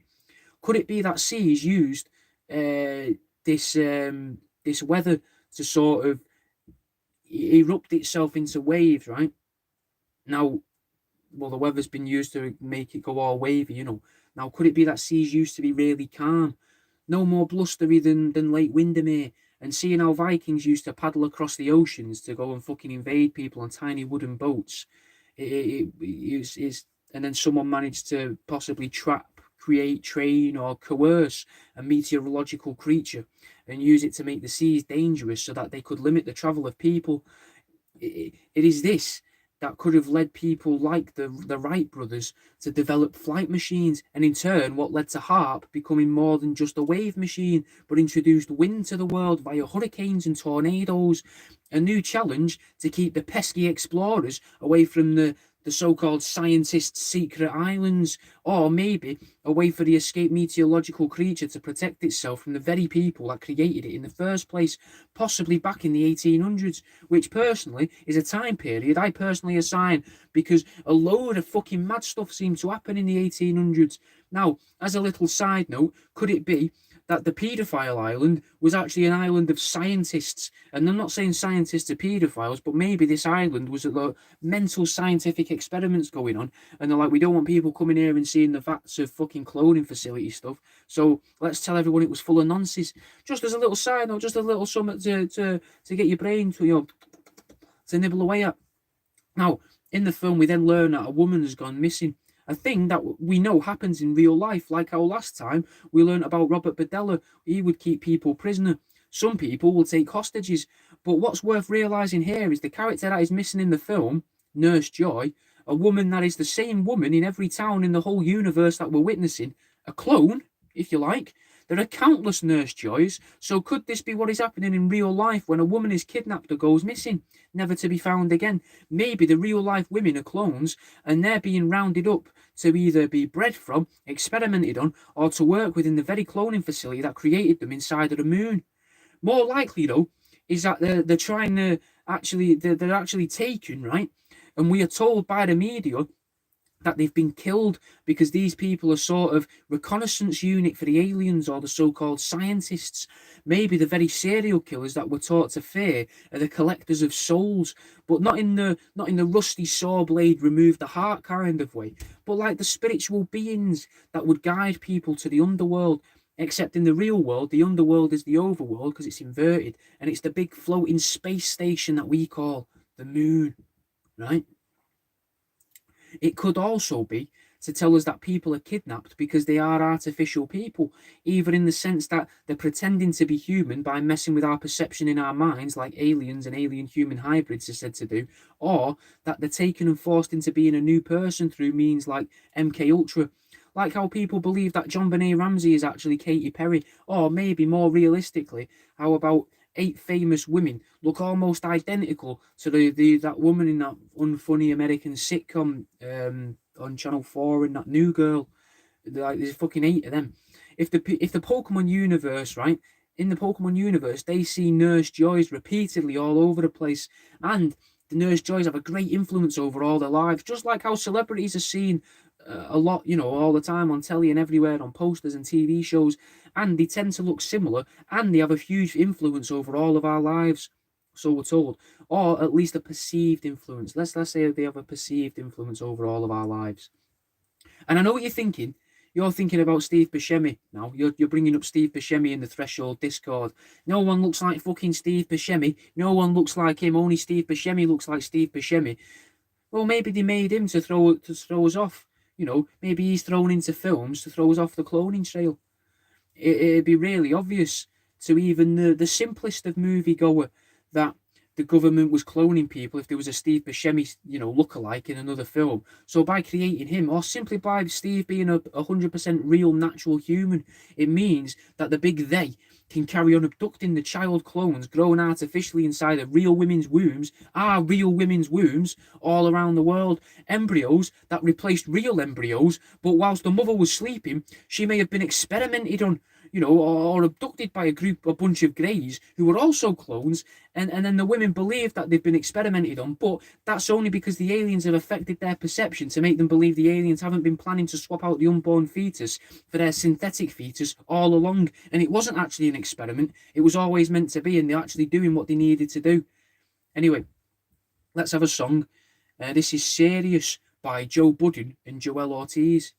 Could it be that seas used this this weather to sort of erupt itself into waves, right? Now, well, the weather's been used to make it go all wavy, you know. Now, could it be that seas used to be really calm? No more blustery than Lake Windermere. And seeing how Vikings used to paddle across the oceans to go and fucking invade people on tiny wooden boats, and then someone managed to possibly trap, create, train, or coerce a meteorological creature and use it to make the seas dangerous so that they could limit the travel of people. It is this that could have led people like the Wright brothers to develop flight machines, and in turn, what led to HARP becoming more than just a wave machine, but introduced wind to the world via hurricanes and tornadoes. A new challenge to keep the pesky explorers away from the so-called scientists' secret islands, or maybe a way for the escaped meteorological creature to protect itself from the very people that created it in the first place, possibly back in the 1800s, which personally is a time period I personally assign because a load of fucking mad stuff seemed to happen in the 1800s. Now, as a little side note, could it be that the paedophile island was actually an island of scientists? And I'm not saying scientists are paedophiles, but maybe this island was a mental scientific experiments going on, and they're like, we don't want people coming here and seeing the vats of fucking cloning facility stuff, so let's tell everyone it was full of nonsense. Just as a little side note, just a little something to get your brain to, you know, to nibble away at. Now, in the film, we then learn that a woman has gone missing. A thing that we know happens in real life, like how last time we learned about Robert Badella. He would keep people prisoner. Some people will take hostages. But what's worth realising here is the character that is missing in the film, Nurse Joy, a woman that is the same woman in every town in the whole universe that we're witnessing, a clone, if you like. There are countless Nurse Joys, so could this be what is happening in real life when a woman is kidnapped or goes missing, never to be found again? Maybe the real life women are clones, and they're being rounded up to either be bred from, experimented on, or to work within the very cloning facility that created them inside of the moon. More likely, though, is that they're trying to actually, they're actually taken, right? And we are told by the media that they've been killed because these people are sort of reconnaissance unit for the aliens or the so-called scientists. Maybe the very serial killers that we're taught to fear are the collectors of souls, but not in the rusty saw blade remove the heart kind of way, but like the spiritual beings that would guide people to the underworld. Except in the real world, the underworld is the overworld because it's inverted, and it's the big floating space station that we call the moon, right? It could also be to tell us that people are kidnapped because they are artificial people, either in the sense that they're pretending to be human by messing with our perception in our minds, like aliens and alien human hybrids are said to do, or that they're taken and forced into being a new person through means like MK Ultra. Like how people believe that John Benet Ramsey is actually Katy Perry, or maybe more realistically, how about 8 famous women look almost identical to that woman in that unfunny American sitcom on Channel 4 and that New Girl. Like, there's fucking 8 of them. If the Pokemon universe, right, in the Pokemon universe, they see Nurse Joys repeatedly all over the place, and the Nurse Joys have a great influence over all their lives, just like how celebrities are seen a lot, you know, all the time on telly and everywhere, on posters and TV shows, and they tend to look similar, and they have a huge influence over all of our lives, so we're told, or at least a perceived influence. Let's say they have a perceived influence over all of our lives. And I know what you're thinking. You're thinking about Steve Buscemi now. You're bringing up Steve Buscemi in the Threshold Discord. No one looks like fucking Steve Buscemi. No one looks like him. Only Steve Buscemi looks like Steve Buscemi. Well, maybe they made him to throw us off. You know, maybe he's thrown into films to throw us off the cloning trail. It'd be really obvious to even the simplest of moviegoer that the government was cloning people if there was a Steve Buscemi, you know, lookalike in another film. So by creating him, or simply by Steve being a 100% real natural human, it means that the big they can carry on abducting the child clones grown artificially inside of real women's wombs, all around the world. Embryos that replaced real embryos, but whilst the mother was sleeping, she may have been experimented on. or abducted by a bunch of greys who were also clones, and then the women believe that they've been experimented on, but that's only because the aliens have affected their perception to make them believe the aliens haven't been planning to swap out the unborn fetus for their synthetic fetus all along, and it wasn't actually an experiment, it was always meant to be, and they're actually doing what they needed to do. Anyway, let's have a song. This is Serious by Joe Budden and Joel Ortiz.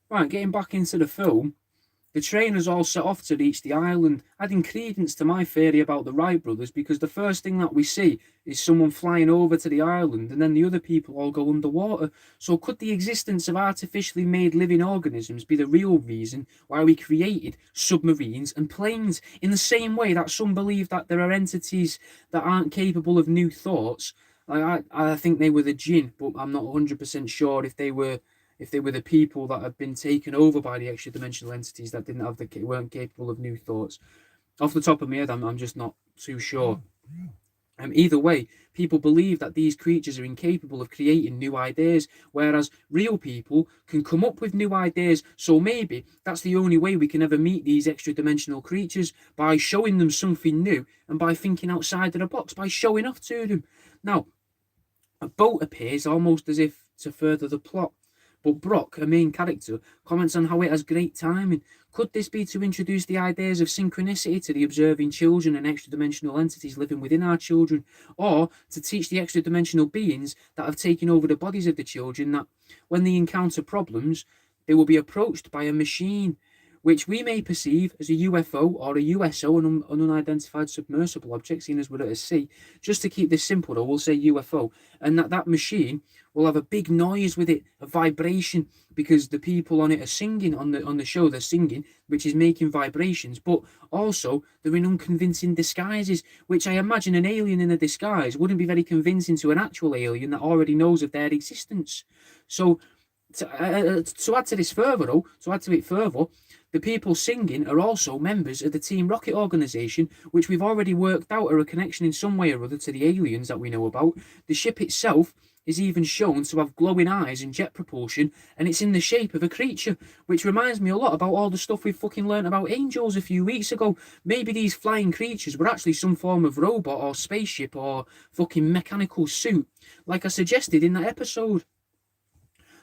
Right, getting back into the film, the trainers all set off to reach the island, adding credence to my theory about the Wright brothers, because the first thing that we see is someone flying over to the island and then the other people all go underwater. So could the existence of artificially made living organisms be the real reason why we created submarines and planes? In the same way that some believe that there are entities that aren't capable of new thoughts. I think they were the jinn, but I'm not 100% sure if they were the people that had been taken over by the extra dimensional entities that weren't capable of new thoughts. Off the top of my head, I'm just not too sure. Either way, people believe that these creatures are incapable of creating new ideas, whereas real people can come up with new ideas. So maybe that's the only way we can ever meet these extra dimensional creatures, by showing them something new and by thinking outside of the box, by showing off to them. Now, a boat appears almost as if to further the plot. But Brock, a main character, comments on how it has great timing. Could this be to introduce the ideas of synchronicity to the observing children and extra-dimensional entities living within our children? Or to teach the extra-dimensional beings that have taken over the bodies of the children that when they encounter problems, they will be approached by a machine, which we may perceive as a UFO or a USO, an unidentified submersible object, seen as we're at sea. Just to keep this simple, though, we'll say UFO. And that machine will have a big noise with it, a vibration, because the people on it are singing on the show. They're singing, which is making vibrations, but also they're in unconvincing disguises, which I imagine an alien in a disguise wouldn't be very convincing to an actual alien that already knows of their existence. So to add to it further, the people singing are also members of the Team Rocket organization, which we've already worked out are a connection in some way or other to the aliens that we know about. The ship itself is even shown to have glowing eyes and jet propulsion, and it's in the shape of a creature, which reminds me a lot about all the stuff we fucking learnt about angels a few weeks ago. Maybe these flying creatures were actually some form of robot or spaceship or fucking mechanical suit, like I suggested in that episode.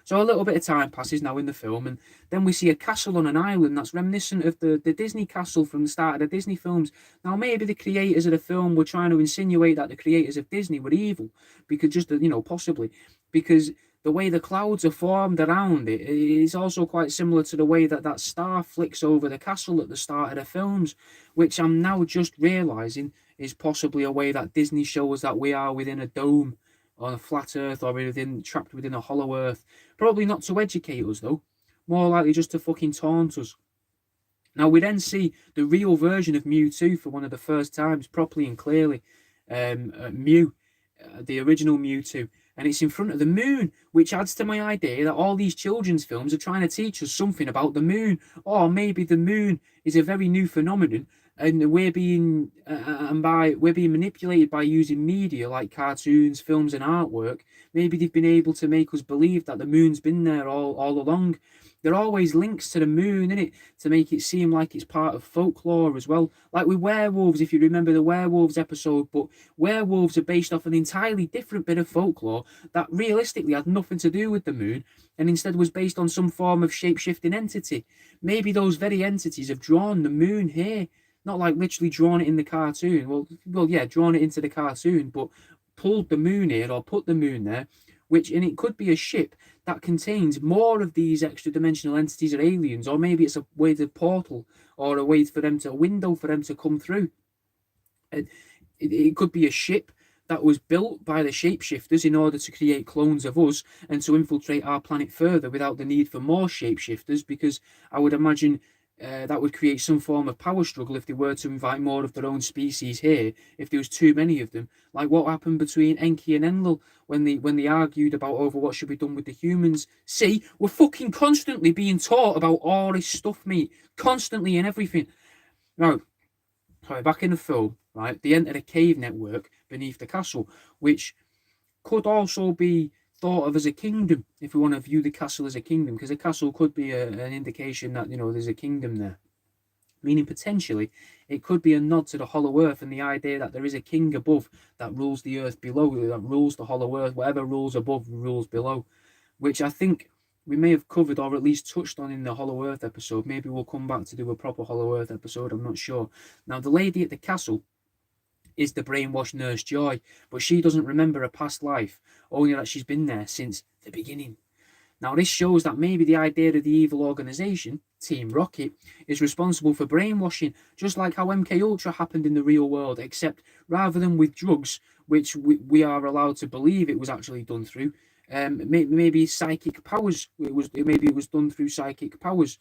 So a little bit of time passes now in the film, and then we see a castle on an island that's reminiscent of the Disney castle from the start of the Disney films. Now, maybe the creators of the film were trying to insinuate that the creators of Disney were evil, because possibly, because the way the clouds are formed around it is also quite similar to the way that star flicks over the castle at the start of the films, which I'm now just realising is possibly a way that Disney shows that we are within a dome, on a flat earth, or trapped within a hollow earth. Probably not to educate us, though. More likely just to fucking taunt us. Now, we then see the real version of Mewtwo for one of the first times, properly and clearly. Mew, the original Mewtwo. And it's in front of the moon, which adds to my idea that all these children's films are trying to teach us something about the moon. Or maybe the moon is a very new phenomenon, and we're being manipulated by using media like cartoons, films, and artwork. Maybe they've been able to make us believe that the moon's been there all along. There are always links to the moon, innit, to make it seem like it's part of folklore as well. Like with werewolves, if you remember the werewolves episode, but werewolves are based off an entirely different bit of folklore that realistically had nothing to do with the moon, and instead was based on some form of shape-shifting entity. Maybe those very entities have drawn the moon here. Not like literally drawn it in the cartoon. Well, yeah, drawn it into the cartoon, but pulled the moon here or put the moon there, and it could be a ship that contains more of these extra-dimensional entities or aliens, or maybe it's a way to portal or a window for them to come through. It could be a ship that was built by the shapeshifters in order to create clones of us and to infiltrate our planet further without the need for more shapeshifters, because I would imagine that would create some form of power struggle if they were to invite more of their own species here, if there was too many of them. Like what happened between Enki and Enlil when they argued about over what should be done with the humans. See, we're fucking constantly being taught about all this stuff, mate. Constantly and everything. Now, sorry, back in the film, right, they entered a cave network beneath the castle, which could also be thought of as a kingdom, if we want to view the castle as a kingdom, because a castle could be an indication that, there's a kingdom there. Meaning potentially it could be a nod to the hollow earth and the idea that there is a king above that rules the earth below, that rules the hollow earth. Whatever rules above rules below, which I think we may have covered or at least touched on in the Hollow Earth episode. Maybe we'll come back to do a proper Hollow Earth episode, I'm not sure. Now, the lady at the castle is the brainwashed Nurse Joy, but she doesn't remember a past life, only that she's been there since the beginning. Now, this shows that maybe the idea of the evil organisation, Team Rocket, is responsible for brainwashing, just like how MK happened in the real world, except rather than with drugs, which we are allowed to believe it was actually done through, maybe psychic powers. Maybe it was done through psychic powers.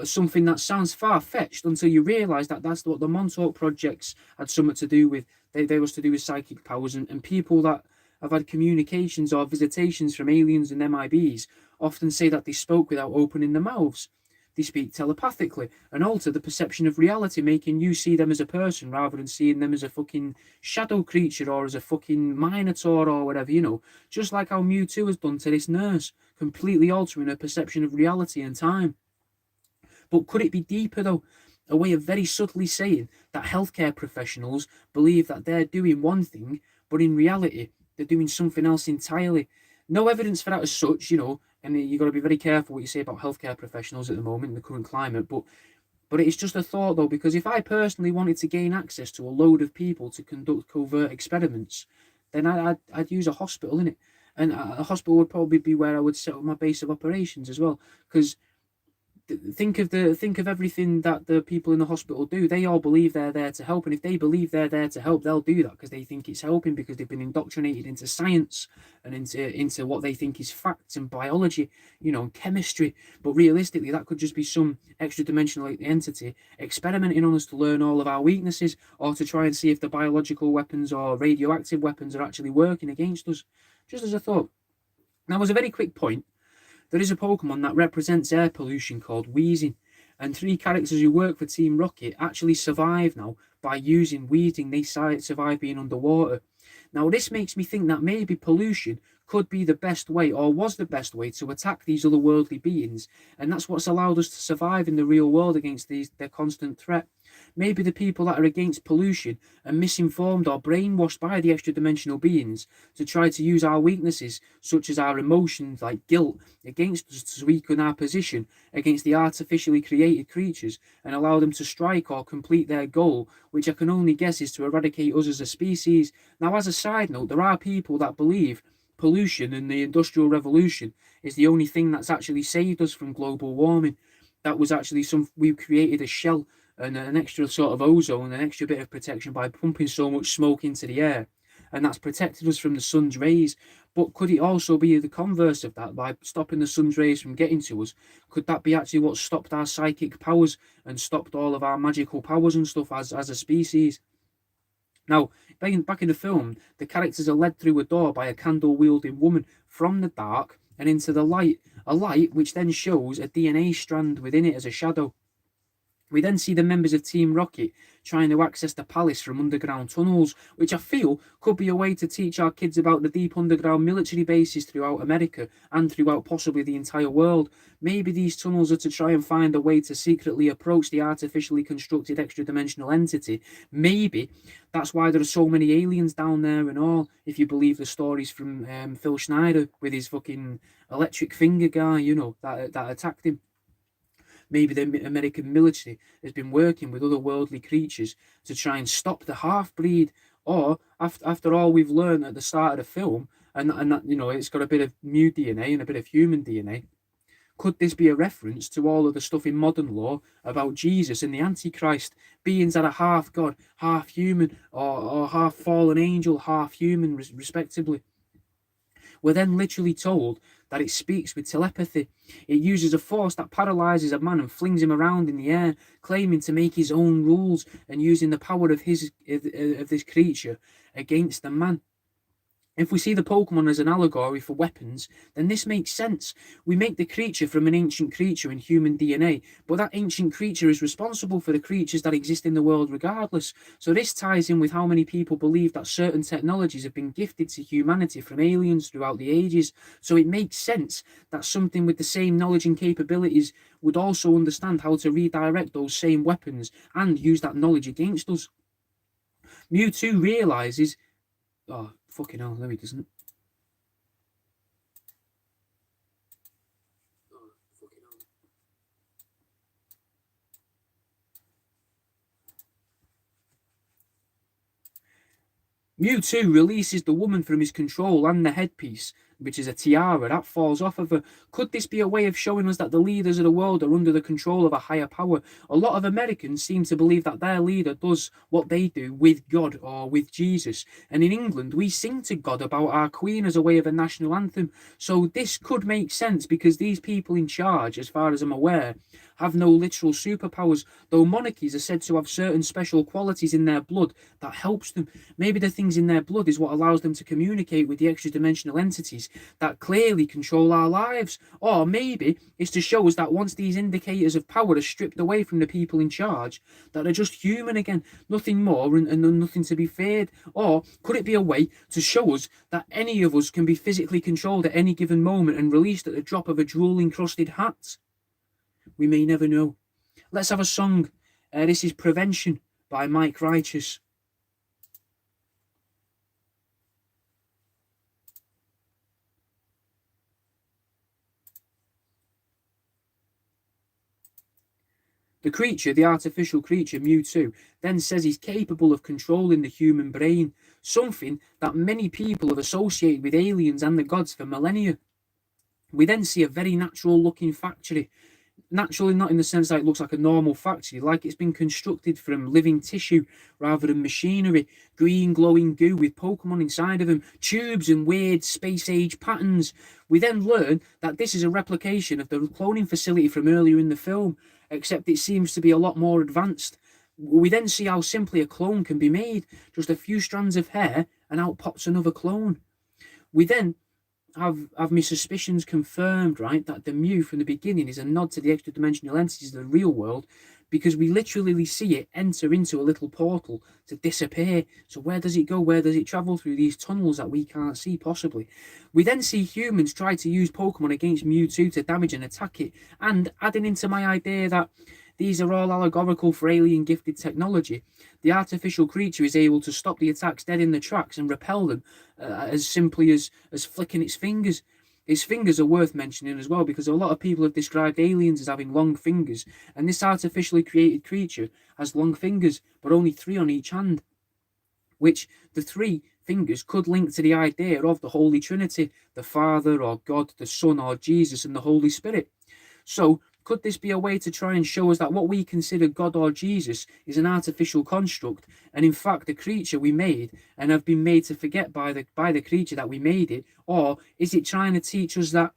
Something that sounds far-fetched until you realise that that's what the Montauk projects had something to do with. They was to do with psychic powers, and people that have had communications or visitations from aliens and MIBs often say that they spoke without opening their mouths. They speak telepathically and alter the perception of reality, making you see them as a person rather than seeing them as a fucking shadow creature or as a fucking minotaur or whatever, just like how Mewtwo has done to this nurse, completely altering her perception of reality and time. But could it be deeper, though? A way of very subtly saying that healthcare professionals believe that they're doing one thing, but in reality, they're doing something else entirely. No evidence for that as such, and you've got to be very careful what you say about healthcare professionals at the moment in the current climate, but it's just a thought, though, because if I personally wanted to gain access to a load of people to conduct covert experiments, then I'd use a hospital, innit? And a hospital would probably be where I would set up my base of operations as well, because think of everything that the people in the hospital do. They all believe they're there to help, and if they believe they're there to help, they'll do that because they think it's helping, because they've been indoctrinated into science and into what they think is facts and biology, and chemistry. But realistically, that could just be some extra dimensional entity experimenting on us to learn all of our weaknesses, or to try and see if the biological weapons or radioactive weapons are actually working against us. Just as a thought. Now, as a very quick point, there is a Pokemon that represents air pollution called Wheezing, and 3 characters who work for Team Rocket actually survive now by using Wheezing. They survive being underwater. Now, this makes me think that maybe pollution could be the best way, or was the best way, to attack these otherworldly beings, and that's what's allowed us to survive in the real world against their constant threat. Maybe the people that are against pollution are misinformed or brainwashed by the extra-dimensional beings to try to use our weaknesses, such as our emotions like guilt, against us to weaken our position against the artificially created creatures and allow them to strike or complete their goal, which I can only guess is to eradicate us as a species. Now, as a side note, there are people that believe pollution and the Industrial Revolution is the only thing that's actually saved us from global warming. That was actually we created a shell and an extra sort of ozone, an extra bit of protection by pumping so much smoke into the air, and that's protected us from the sun's rays. But could it also be the converse of that, by stopping the sun's rays from getting to us? Could that be actually what stopped our psychic powers and stopped all of our magical powers and stuff as a species? Now, back in the film, the characters are led through a door by a candle-wielding woman from the dark and into the light, a light which then shows a DNA strand within it as a shadow. We then see the members of Team Rocket trying to access the palace from underground tunnels, which I feel could be a way to teach our kids about the deep underground military bases throughout America and throughout possibly the entire world. Maybe these tunnels are to try and find a way to secretly approach the artificially constructed extra-dimensional entity. Maybe that's why there are so many aliens down there and all, if you believe the stories from Phil Schneider with his fucking electric finger guy, that attacked him. Maybe the American military has been working with otherworldly creatures to try and stop the half-breed. Or, after all we've learned at the start of the film, and that, it's got a bit of Mew DNA and a bit of human DNA, could this be a reference to all of the stuff in modern law about Jesus and the Antichrist, beings that are half God, half human, or half fallen angel, half human, respectively? We're then literally told that it speaks with telepathy. It uses a force that paralyzes a man and flings him around in the air, claiming to make his own rules and using the power of this creature against the man. If we see the Pokemon as an allegory for weapons, then this makes sense. We make the creature from an ancient creature in human DNA, but that ancient creature is responsible for the creatures that exist in the world regardless. So this ties in with how many people believe that certain technologies have been gifted to humanity from aliens throughout the ages. So it makes sense that something with the same knowledge and capabilities would also understand how to redirect those same weapons and use that knowledge against us. Mewtwo realizes... Oh, fucking hell, no he doesn't. Mewtwo releases the woman from his control and the headpiece, which is a tiara, that falls off of her. Could this be a way of showing us that the leaders of the world are under the control of a higher power? A lot of Americans seem to believe that their leader does what they do with God or with Jesus. And in England, we sing to God about our Queen as a way of a national anthem. So this could make sense because these people in charge, as far as I'm aware, have no literal superpowers, though monarchies are said to have certain special qualities in their blood that helps them. Maybe the things in their blood is what allows them to communicate with the extra-dimensional entities that clearly control our lives. Or maybe it's to show us that once these indicators of power are stripped away from the people in charge, that they're just human again, nothing more and nothing to be feared. Or could it be a way to show us that any of us can be physically controlled at any given moment and released at the drop of a jewel-encrusted hat? We may never know. Let's have a song. This is Prevention by Mike Righteous. The creature, the artificial creature Mewtwo, then says he's capable of controlling the human brain, something that many people have associated with aliens and the gods for millennia. We then see a very natural looking factory. Naturally, not in the sense that it looks like a normal factory, like it's been constructed from living tissue rather than machinery. Green glowing goo with Pokemon inside of them, tubes and weird space age patterns. We then learn that this is a replication of the cloning facility from earlier in the film, except it seems to be a lot more advanced. We then see how simply a clone can be made, just a few strands of hair and out pops another clone. We then have my suspicions confirmed, right, that the Mew from the beginning is a nod to the extra-dimensional entities of the real world, because we literally see it enter into a little portal to disappear. So where does it go? Where does it travel through these tunnels that we can't see, possibly? We then see humans try to use Pokemon against Mewtwo to damage and attack it, and adding into my idea that these are all allegorical for alien gifted technology, the artificial creature is able to stop the attacks dead in the tracks and repel them as simply as flicking its fingers. Its fingers are worth mentioning as well, because a lot of people have described aliens as having long fingers, and this artificially created creature has long fingers, but only 3 on each hand, which the 3 fingers could link to the idea of the Holy Trinity, the Father or God, the Son or Jesus, and the Holy Spirit. So could this be a way to try and show us that what we consider God or Jesus is an artificial construct, and in fact the creature we made and have been made to forget by the creature that we made it? Or is it trying to teach us that,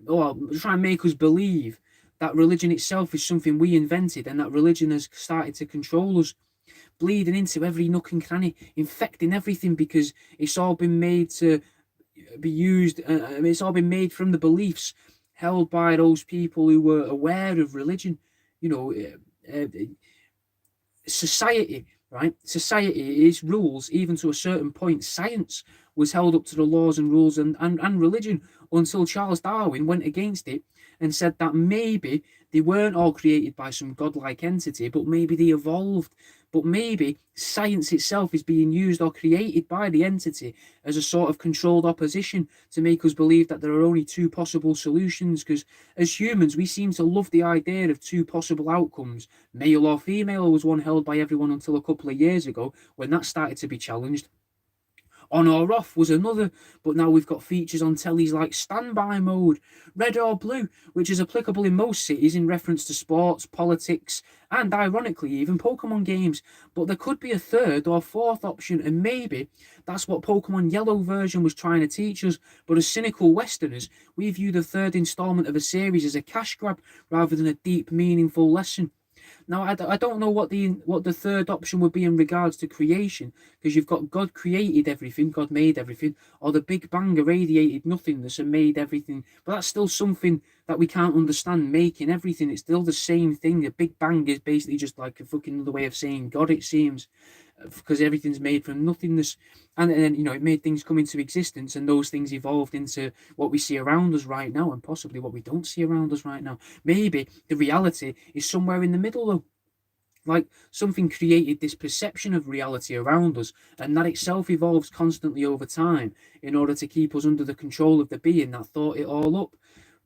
or try and make us believe that religion itself is something we invented, and that religion has started to control us, bleeding into every nook and cranny, infecting everything, because it's all been made to be used, it's all been made from the beliefs held by those people who were aware of religion. Society, right? Society is rules, even to a certain point. Science was held up to the laws and rules and religion, until Charles Darwin went against it and said that maybe they weren't all created by some godlike entity, but maybe they evolved. But maybe science itself is being used or created by the entity as a sort of controlled opposition to make us believe that there are only 2 possible solutions. Because as humans, we seem to love the idea of 2 possible outcomes. Male or female was one held by everyone until a couple of years ago, when that started to be challenged. On or off was another, but now we've got features on tellies like standby mode, red or blue, which is applicable in most cities in reference to sports, politics, and ironically even Pokemon games. But there could be a third or fourth option, and maybe that's what Pokemon Yellow version was trying to teach us. But as cynical Westerners, we view the third installment of a series as a cash grab rather than a deep, meaningful lesson. Now, I don't know what the third option would be in regards to creation, because you've got God created everything, God made everything, or the Big Bang irradiated nothingness and made everything. But that's still something that we can't understand, making everything. It's still the same thing. The Big Bang is basically just like a fucking another way of saying God, it seems, because everything's made from nothingness, and then it made things come into existence, and those things evolved into what we see around us right now, and possibly what we don't see around us right now. Maybe the reality is somewhere in the middle, though. Like something created this perception of reality around us, and that itself evolves constantly over time in order to keep us under the control of the being that thought it all up.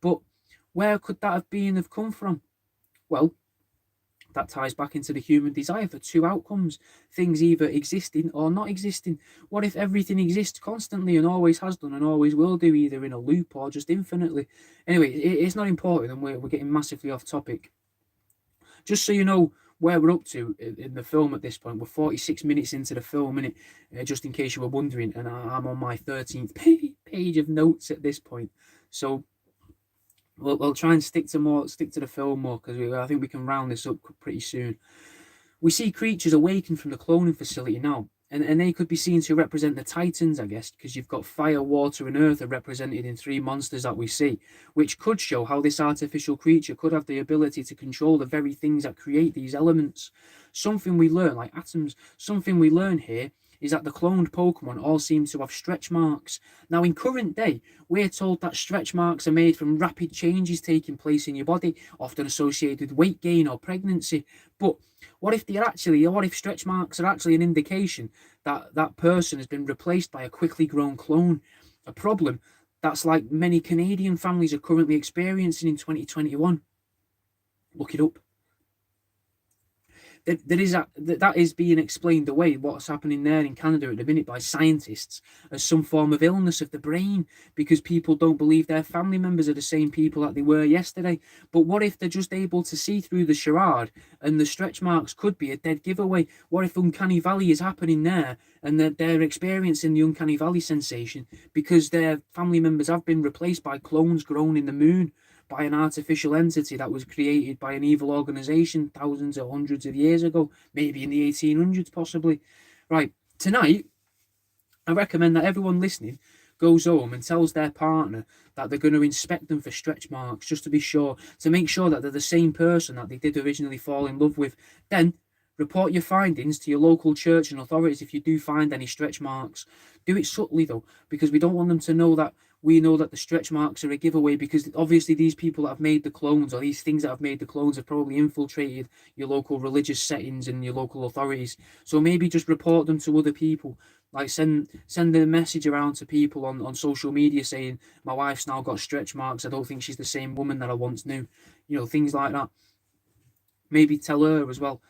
But where could that have come from? Well, that ties back into the human desire for two outcomes, things either existing or not existing. What if everything exists constantly and always has done and always will do, either in a loop or just infinitely? Anyway, it's not important, and we're getting massively off topic. Just so you know where we're up to in the film at this point, we're 46 minutes into the film, innit? Just in case you were wondering, and I'm on my 13th page of notes at this point. So we'll try and stick to the film more, because I think we can round this up pretty soon. We see creatures awaken from the cloning facility now, and they could be seen to represent the Titans, I guess, because you've got fire, water, and earth are represented in three monsters that we see, which could show how this artificial creature could have the ability to control the very things that create these elements. Something we learn, like atoms, something we learn here is that the cloned Pokemon all seem to have stretch marks. Now, in current day, we're told that stretch marks are made from rapid changes taking place in your body, often associated with weight gain or pregnancy. But what if stretch marks are actually an indication that that person has been replaced by a quickly grown clone? A problem that's like many Canadian families are currently experiencing in 2021. Look it up. That is being explained away, what's happening there in Canada at the minute, by scientists as some form of illness of the brain, because people don't believe their family members are the same people that they were yesterday. But what if they're just able to see through the charade, and the stretch marks could be a dead giveaway? What if Uncanny Valley is happening there, and they're experiencing the Uncanny Valley sensation because their family members have been replaced by clones grown in the moon, by an artificial entity that was created by an evil organization thousands or hundreds of years ago, maybe in the 1800s, possibly. Right, tonight, I recommend that everyone listening goes home and tells their partner that they're going to inspect them for stretch marks, just to be sure, to make sure that they're the same person that they did originally fall in love with. Then report your findings to your local church and authorities if you do find any stretch marks. Do it subtly, though, because we don't want them to know that we know that the stretch marks are a giveaway, because obviously these people that have made the clones, or these things that have made the clones, have probably infiltrated your local religious settings and your local authorities. So maybe just report them to other people. Like send a message around to people on social media saying, my wife's now got stretch marks, I don't think she's the same woman that I once knew. Things like that. Maybe tell her as well.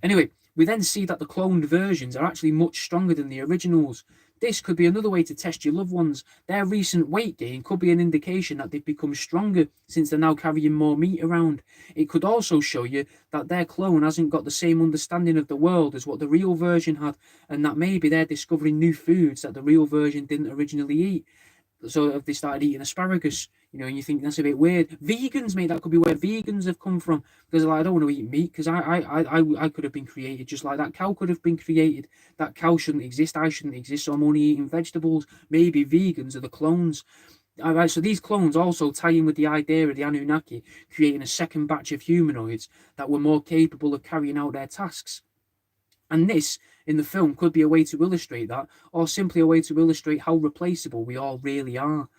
Anyway, we then see that the cloned versions are actually much stronger than the originals. This could be another way to test your loved ones. Their recent weight gain could be an indication that they've become stronger, since they're now carrying more meat around. It could also show you that their clone hasn't got the same understanding of the world as what the real version had, and that maybe they're discovering new foods that the real version didn't originally eat. So if they started eating asparagus, and you think that's a bit weird. Vegans, mate, that could be where vegans have come from. Because I don't want to eat meat, because I could have been created just like that cow could have been created. That cow shouldn't exist, I shouldn't exist, so I'm only eating vegetables. Maybe vegans are the clones. All right, so these clones also tie in with the idea of the Anunnaki creating a second batch of humanoids that were more capable of carrying out their tasks. And this, in the film, could be a way to illustrate that, or simply a way to illustrate how replaceable we all really are.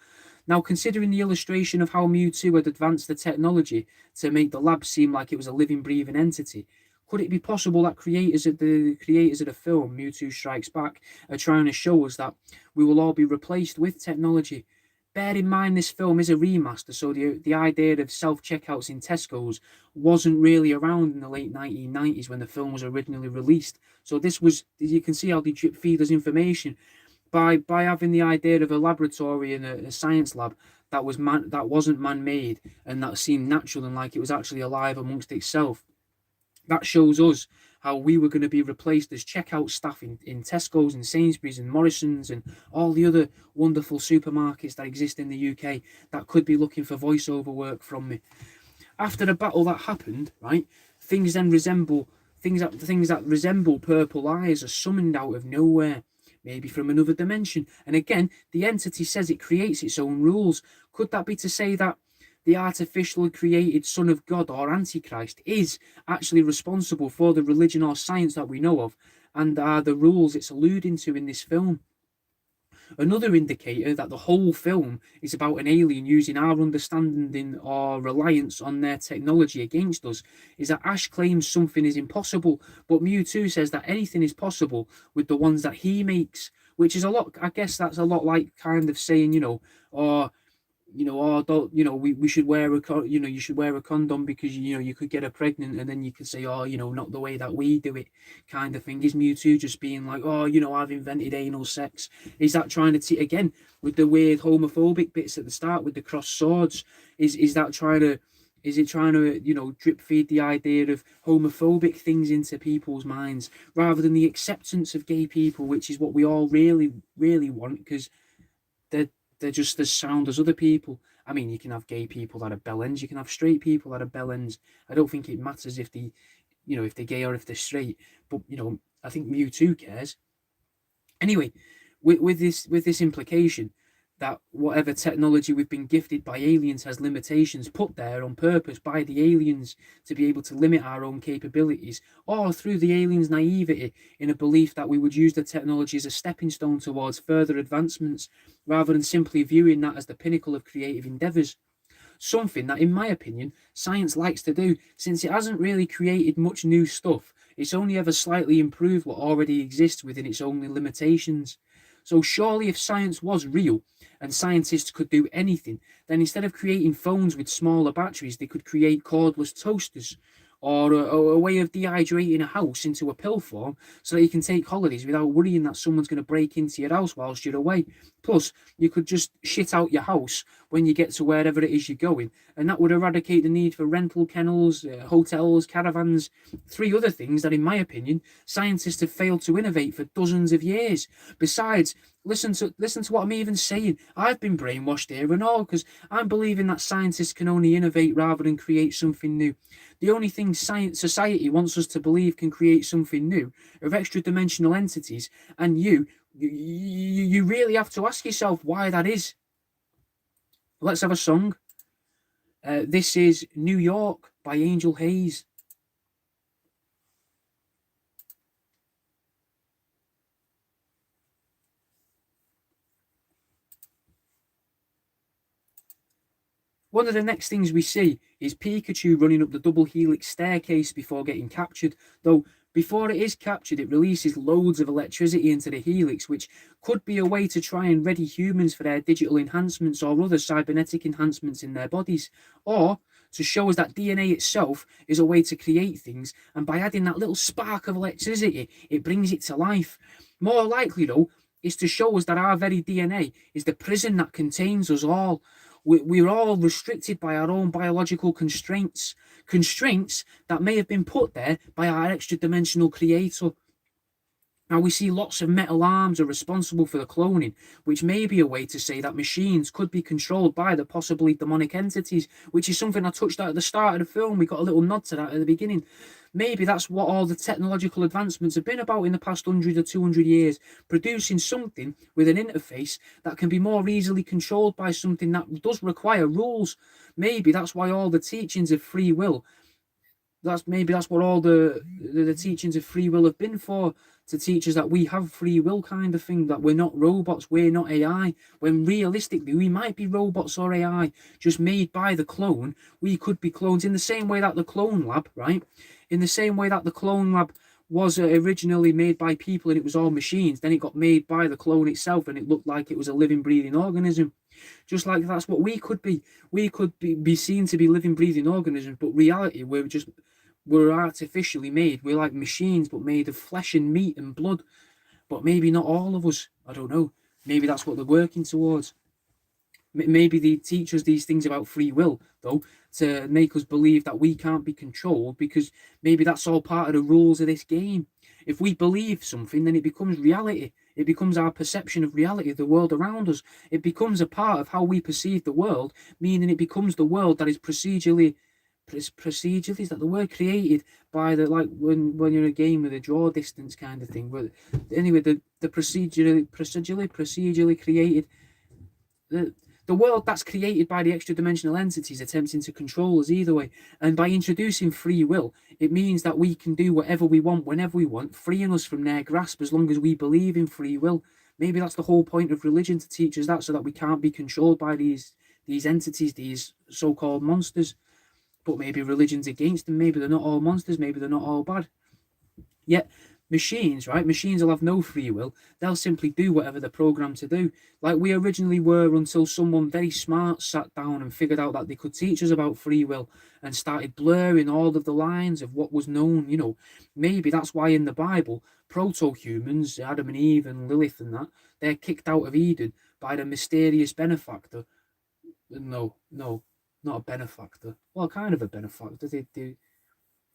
Now, considering the illustration of how Mewtwo had advanced the technology to make the lab seem like it was a living, breathing entity, could it be possible that creators of the film, Mewtwo Strikes Back, are trying to show us that we will all be replaced with technology? Bear in mind this film is a remaster, so the idea of self-checkouts in Tesco's wasn't really around in the late 1990s when the film was originally released. So this was, you can see how they drip feed us information. by having the idea of a laboratory and a science lab that wasn't man-made and that seemed natural and like it was actually alive amongst itself. That shows us how we were going to be replaced as checkout staff in Tesco's and Sainsbury's and Morrison's and all the other wonderful supermarkets that exist in the UK that could be looking for voiceover work from me. After the battle that happened, right, things then resemble things that resemble purple eyes are summoned out of nowhere, maybe from another dimension. And again, the entity says it creates its own rules. Could that be to say that the artificially created Son of God or Antichrist is actually responsible for the religion or science that we know of and are the rules it's alluding to in this film? Another indicator that the whole film is about an alien using our understanding or reliance on their technology against us is that Ash claims something is impossible, but Mewtwo says that anything is possible with the ones that he makes, which is a lot, I guess that's a lot like kind of saying, or or don't, we should wear you should wear a condom because you could get her pregnant, and then you could say, oh, not the way that we do it, kind of thing. Is Mewtwo just being like, oh, I've invented anal sex? Is that trying to again with the weird homophobic bits at the start with the crossed swords? Is that trying to? Is it trying to, drip feed the idea of homophobic things into people's minds rather than the acceptance of gay people, which is what we all really, really want, because they're just as sound as other people. I mean, you can have gay people that are bellends, you can have straight people that are bellends. I don't think it matters if if they're gay or if they're straight. But I think Mewtwo cares. Anyway, with this implication that whatever technology we've been gifted by aliens has limitations put there on purpose by the aliens to be able to limit our own capabilities, or through the aliens' naivety in a belief that we would use the technology as a stepping stone towards further advancements rather than simply viewing that as the pinnacle of creative endeavours. Something that, in my opinion, science likes to do, since it hasn't really created much new stuff. It's only ever slightly improved what already exists within its own limitations. So surely if science was real and scientists could do anything, then instead of creating phones with smaller batteries, they could create cordless toasters, or a way of dehydrating a house into a pill form so that you can take holidays without worrying that someone's going to break into your house whilst you're away. Plus, you could just shit out your house when you get to wherever it is you're going, and that would eradicate the need for rental kennels, hotels, caravans, three other things that, in my opinion, scientists have failed to innovate for dozens of years. Besides, listen to what I'm even saying. I've been brainwashed here and all, because I'm believing that scientists can only innovate rather than create something new. The only thing society wants us to believe can create something new are extra-dimensional entities, and you really have to ask yourself why that is. Let's have a song. This is New York by Angel Hayes. One of the next things we see is Pikachu running up the double helix staircase before getting captured, though before it is captured it releases loads of electricity into the helix, which could be a way to try and ready humans for their digital enhancements or other cybernetic enhancements in their bodies, or to show us that DNA itself is a way to create things, and by adding that little spark of electricity it brings it to life. More likely though is to show us that our very DNA is the prison that contains us all. We're all restricted by our own biological constraints that may have been put there by our extra-dimensional creator. Now, we see lots of metal arms are responsible for the cloning, which may be a way to say that machines could be controlled by the possibly demonic entities, which is something I touched on at the start of the film. We got a little nod to that at the beginning. Maybe that's what all the technological advancements have been about in the past 100 or 200 years, producing something with an interface that can be more easily controlled by something that does require rules. Maybe that's why all the teachings of free will, that's what all the teachings of free will have been for, to teach us that we have free will, kind of thing, that we're not robots, we're not AI, when realistically we might be robots or AI just made by the clone. We could be clones in the same way that the clone lab, right? In the same way that the clone lab was originally made by people and it was all machines, then it got made by the clone itself and it looked like it was a living, breathing organism. Just like that's what we could be. We could be seen to be living, breathing organisms, but reality, we're artificially made. We're like machines, but made of flesh and meat and blood. But maybe not all of us. I don't know. Maybe that's what they're working towards. Maybe they teach us these things about free will, though, to make us believe that we can't be controlled, because maybe that's all part of the rules of this game. If we believe something, then it becomes reality. It becomes our perception of reality, of the world around us. It becomes a part of how we perceive the world, meaning it becomes the world that is procedurally, is that the word, created by the, like when you're in a game with a draw distance kind of thing. But anyway, the procedurally created. The world that's created by the extra dimensional entities attempting to control us either way. And by introducing free will, it means that we can do whatever we want whenever we want, freeing us from their grasp as long as we believe in free will. Maybe that's the whole point of religion, to teach us that, so that we can't be controlled by these entities, these so-called monsters. But maybe religion's against them. Maybe they're not all monsters. Maybe they're not all bad. Yet machines, right? Machines will have no free will. They'll simply do whatever they're programmed to do, like we originally were, until someone very smart sat down and figured out that they could teach us about free will and started blurring all of the lines of what was known. Maybe that's why in the Bible, proto-humans, Adam and Eve and Lilith and that, they're kicked out of Eden by the mysterious benefactor. No, not a benefactor. Well, kind of a benefactor.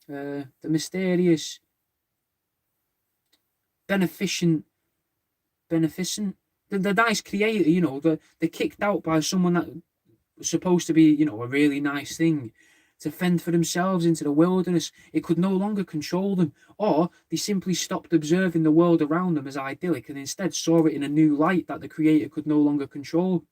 The mysterious beneficent, the nice creator. They're kicked out by someone that was supposed to be, a really nice thing, to fend for themselves into the wilderness. It could no longer control them, or they simply stopped observing the world around them as idyllic and instead saw it in a new light that the creator could no longer control.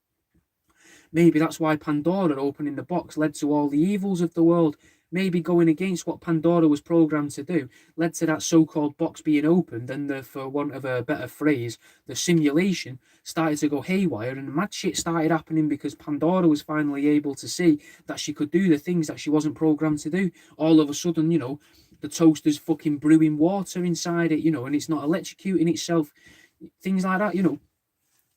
Maybe that's why Pandora opening the box led to all the evils of the world. Maybe going against what Pandora was programmed to do led to that so-called box being opened, and for want of a better phrase, the simulation started to go haywire, and mad shit started happening because Pandora was finally able to see that she could do the things that she wasn't programmed to do. All of a sudden, the toaster's fucking brewing water inside it, and it's not electrocuting itself. Things like that.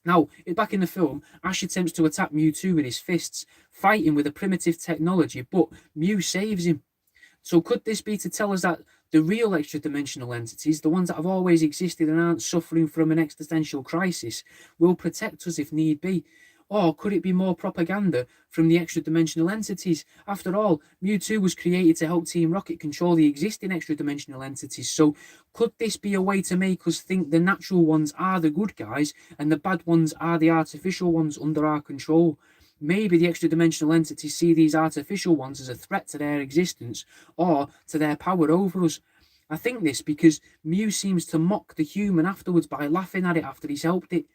Now, back in the film, Ash attempts to attack Mewtwo with his fists, fighting with a primitive technology, but Mew saves him. So could this be to tell us that the real extra-dimensional entities, the ones that have always existed and aren't suffering from an existential crisis, will protect us if need be? Or could it be more propaganda from the extra-dimensional entities? After all, Mewtwo was created to help Team Rocket control the existing extra-dimensional entities. So could this be a way to make us think the natural ones are the good guys and the bad ones are the artificial ones under our control? Maybe the extra-dimensional entities see these artificial ones as a threat to their existence or to their power over us. I think this because Mew seems to mock the human afterwards by laughing at it after he's helped it.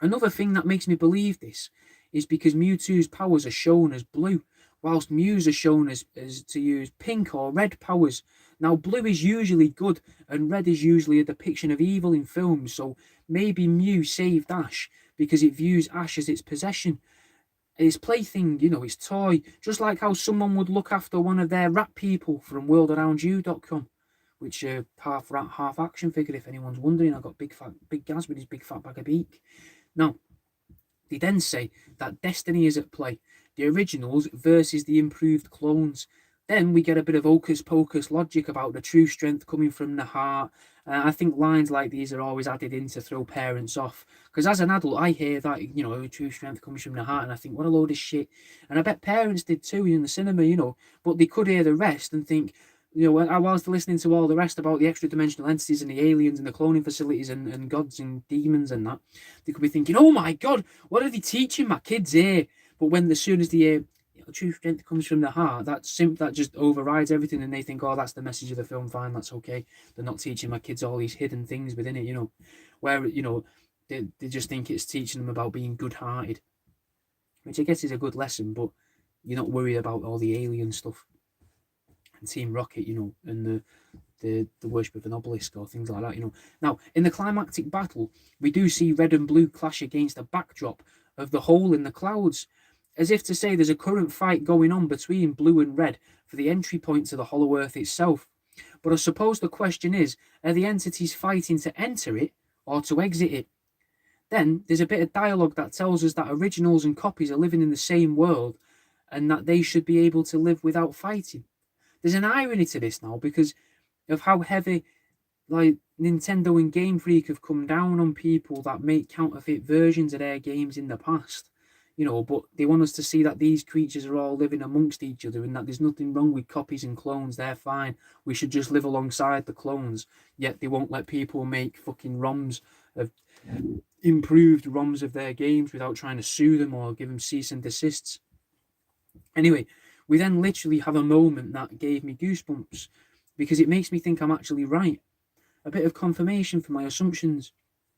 Another thing that makes me believe this is because Mewtwo's powers are shown as blue, whilst Mew's are shown as to use pink or red powers. Now, blue is usually good, and red is usually a depiction of evil in films, so maybe Mew saved Ash because it views Ash as its possession, its plaything, its toy, just like how someone would look after one of their rat people from worldaroundyou.com, which half rat, half action figure, if anyone's wondering. I got Big Gaz with his big fat bag of beak. Now, they then say that destiny is at play, the originals versus the improved clones. Then we get a bit of hocus pocus logic about the true strength coming from the heart. I think lines like these are always added in to throw parents off. Because as an adult, I hear that, true strength comes from the heart, and I think, what a load of shit. And I bet parents did too in the cinema, but they could hear the rest and think, whilst listening to all the rest about the extra-dimensional entities and the aliens and the cloning facilities and gods and demons and that, they could be thinking, oh my God, what are they teaching my kids here? But as soon as they hear, true strength comes from the heart, that just overrides everything, and they think, oh, that's the message of the film, fine, that's okay. They're not teaching my kids all these hidden things within it, where, they just think it's teaching them about being good-hearted, which I guess is a good lesson, but you're not worried about all the alien stuff. And Team Rocket, and the worship of an obelisk or things like that, Now, in the climactic battle, we do see red and blue clash against a backdrop of the hole in the clouds, as if to say there's a current fight going on between blue and red for the entry point to the Hollow Earth itself. But I suppose the question is, are the entities fighting to enter it or to exit it? Then there's a bit of dialogue that tells us that originals and copies are living in the same world and that they should be able to live without fighting. There's an irony to this now because of how heavy like Nintendo and Game Freak have come down on people that make counterfeit versions of their games in the past. But they want us to see that these creatures are all living amongst each other and that there's nothing wrong with copies and clones. They're fine. We should just live alongside the clones. Yet they won't let people make fucking ROMs of improved ROMs of their games without trying to sue them or give them cease and desists. Anyway, we then literally have a moment that gave me goosebumps because it makes me think I'm actually right. A bit of confirmation for my assumptions.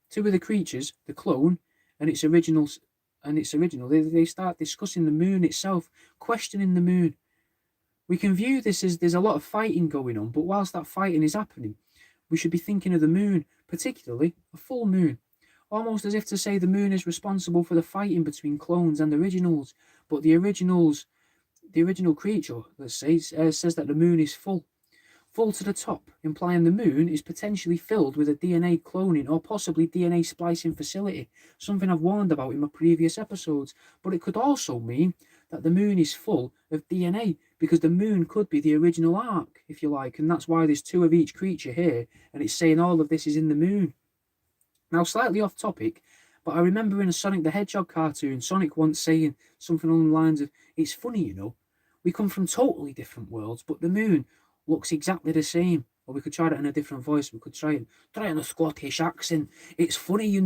Two of the creatures, the clone and its original, they start discussing the moon itself, questioning the moon. We can view this as there's a lot of fighting going on, but whilst that fighting is happening, we should be thinking of the moon, particularly a full moon. Almost as if to say the moon is responsible for the fighting between clones and originals, but the original creature, let's say, says that the moon is full to the top, implying the moon is potentially filled with a DNA cloning or possibly DNA splicing facility, something I've warned about in my previous episodes. But it could also mean that the moon is full of DNA, because the moon could be the original ark, if you like, and that's why there's two of each creature here, and it's saying all of this is in the moon. Now, slightly off topic, but I remember in a Sonic the Hedgehog cartoon, Sonic once saying something along the lines of, "It's funny, we come from totally different worlds, but the moon looks exactly the same." Or we could try that in a different voice. We could try in a Scottish accent. "It's funny,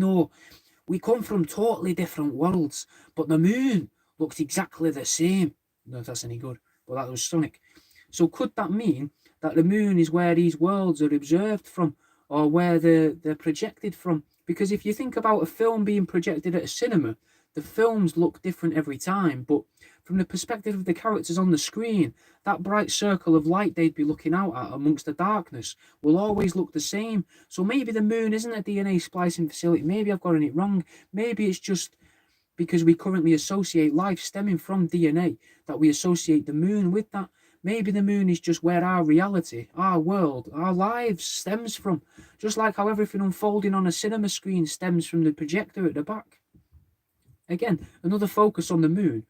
we come from totally different worlds, but the moon looks exactly the same." No, if that's any good. But that was Sonic. So could that mean that the moon is where these worlds are observed from, or where they're projected from? Because if you think about a film being projected at a cinema, the films look different every time, but from the perspective of the characters on the screen, that bright circle of light they'd be looking out at amongst the darkness will always look the same. So maybe the moon isn't a DNA splicing facility. Maybe I've gotten it wrong. Maybe it's just because we currently associate life stemming from DNA that we associate the moon with that. Maybe the moon is just where our reality, our world, our lives stems from. Just like how everything unfolding on a cinema screen stems from the projector at the back. Again, another focus on the moon.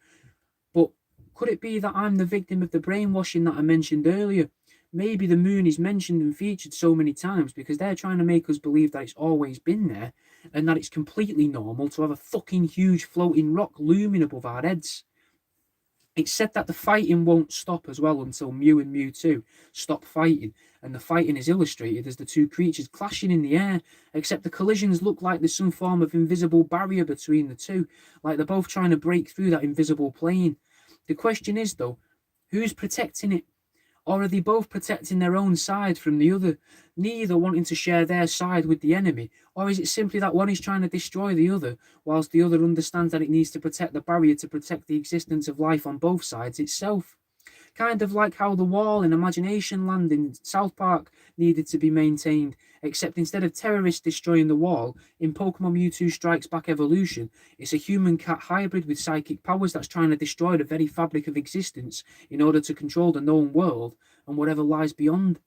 But could it be that I'm the victim of the brainwashing that I mentioned earlier? Maybe the moon is mentioned and featured so many times because they're trying to make us believe that it's always been there and that it's completely normal to have a fucking huge floating rock looming above our heads. It's said that the fighting won't stop as well until Mew and Mewtwo stop fighting, and the fighting is illustrated as the two creatures clashing in the air, except the collisions look like there's some form of invisible barrier between the two, like they're both trying to break through that invisible plane. The question is, though, who's protecting it? Or are they both protecting their own side from the other, neither wanting to share their side with the enemy? Or is it simply that one is trying to destroy the other, whilst the other understands that it needs to protect the barrier to protect the existence of life on both sides itself? Kind of like how the wall in Imagination Land in South Park needed to be maintained, except instead of terrorists destroying the wall, in Pokemon Mewtwo Strikes Back Evolution, it's a human-cat hybrid with psychic powers that's trying to destroy the very fabric of existence in order to control the known world and whatever lies beyond.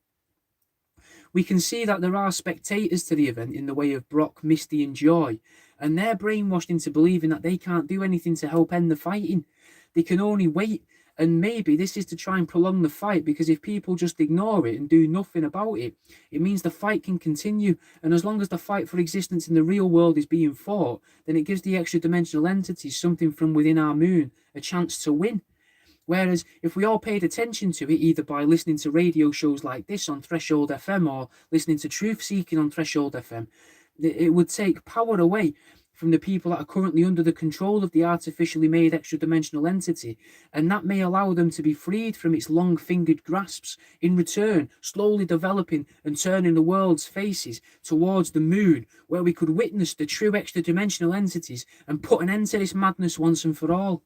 We can see that there are spectators to the event in the way of Brock, Misty and Joy, and they're brainwashed into believing that they can't do anything to help end the fighting. They can only wait. And maybe this is to try and prolong the fight, because if people just ignore it and do nothing about it, it means the fight can continue. And as long as the fight for existence in the real world is being fought, then it gives the extra dimensional entities something from within our moon a chance to win. Whereas if we all paid attention to it, either by listening to radio shows like this on Threshold FM or listening to Truth Seeking on Threshold FM, it would take power away from the people that are currently under the control of the artificially made extra-dimensional entity, and that may allow them to be freed from its long-fingered grasps, in return slowly developing and turning the world's faces towards the moon, where we could witness the true extra-dimensional entities and put an end to this madness once and for all.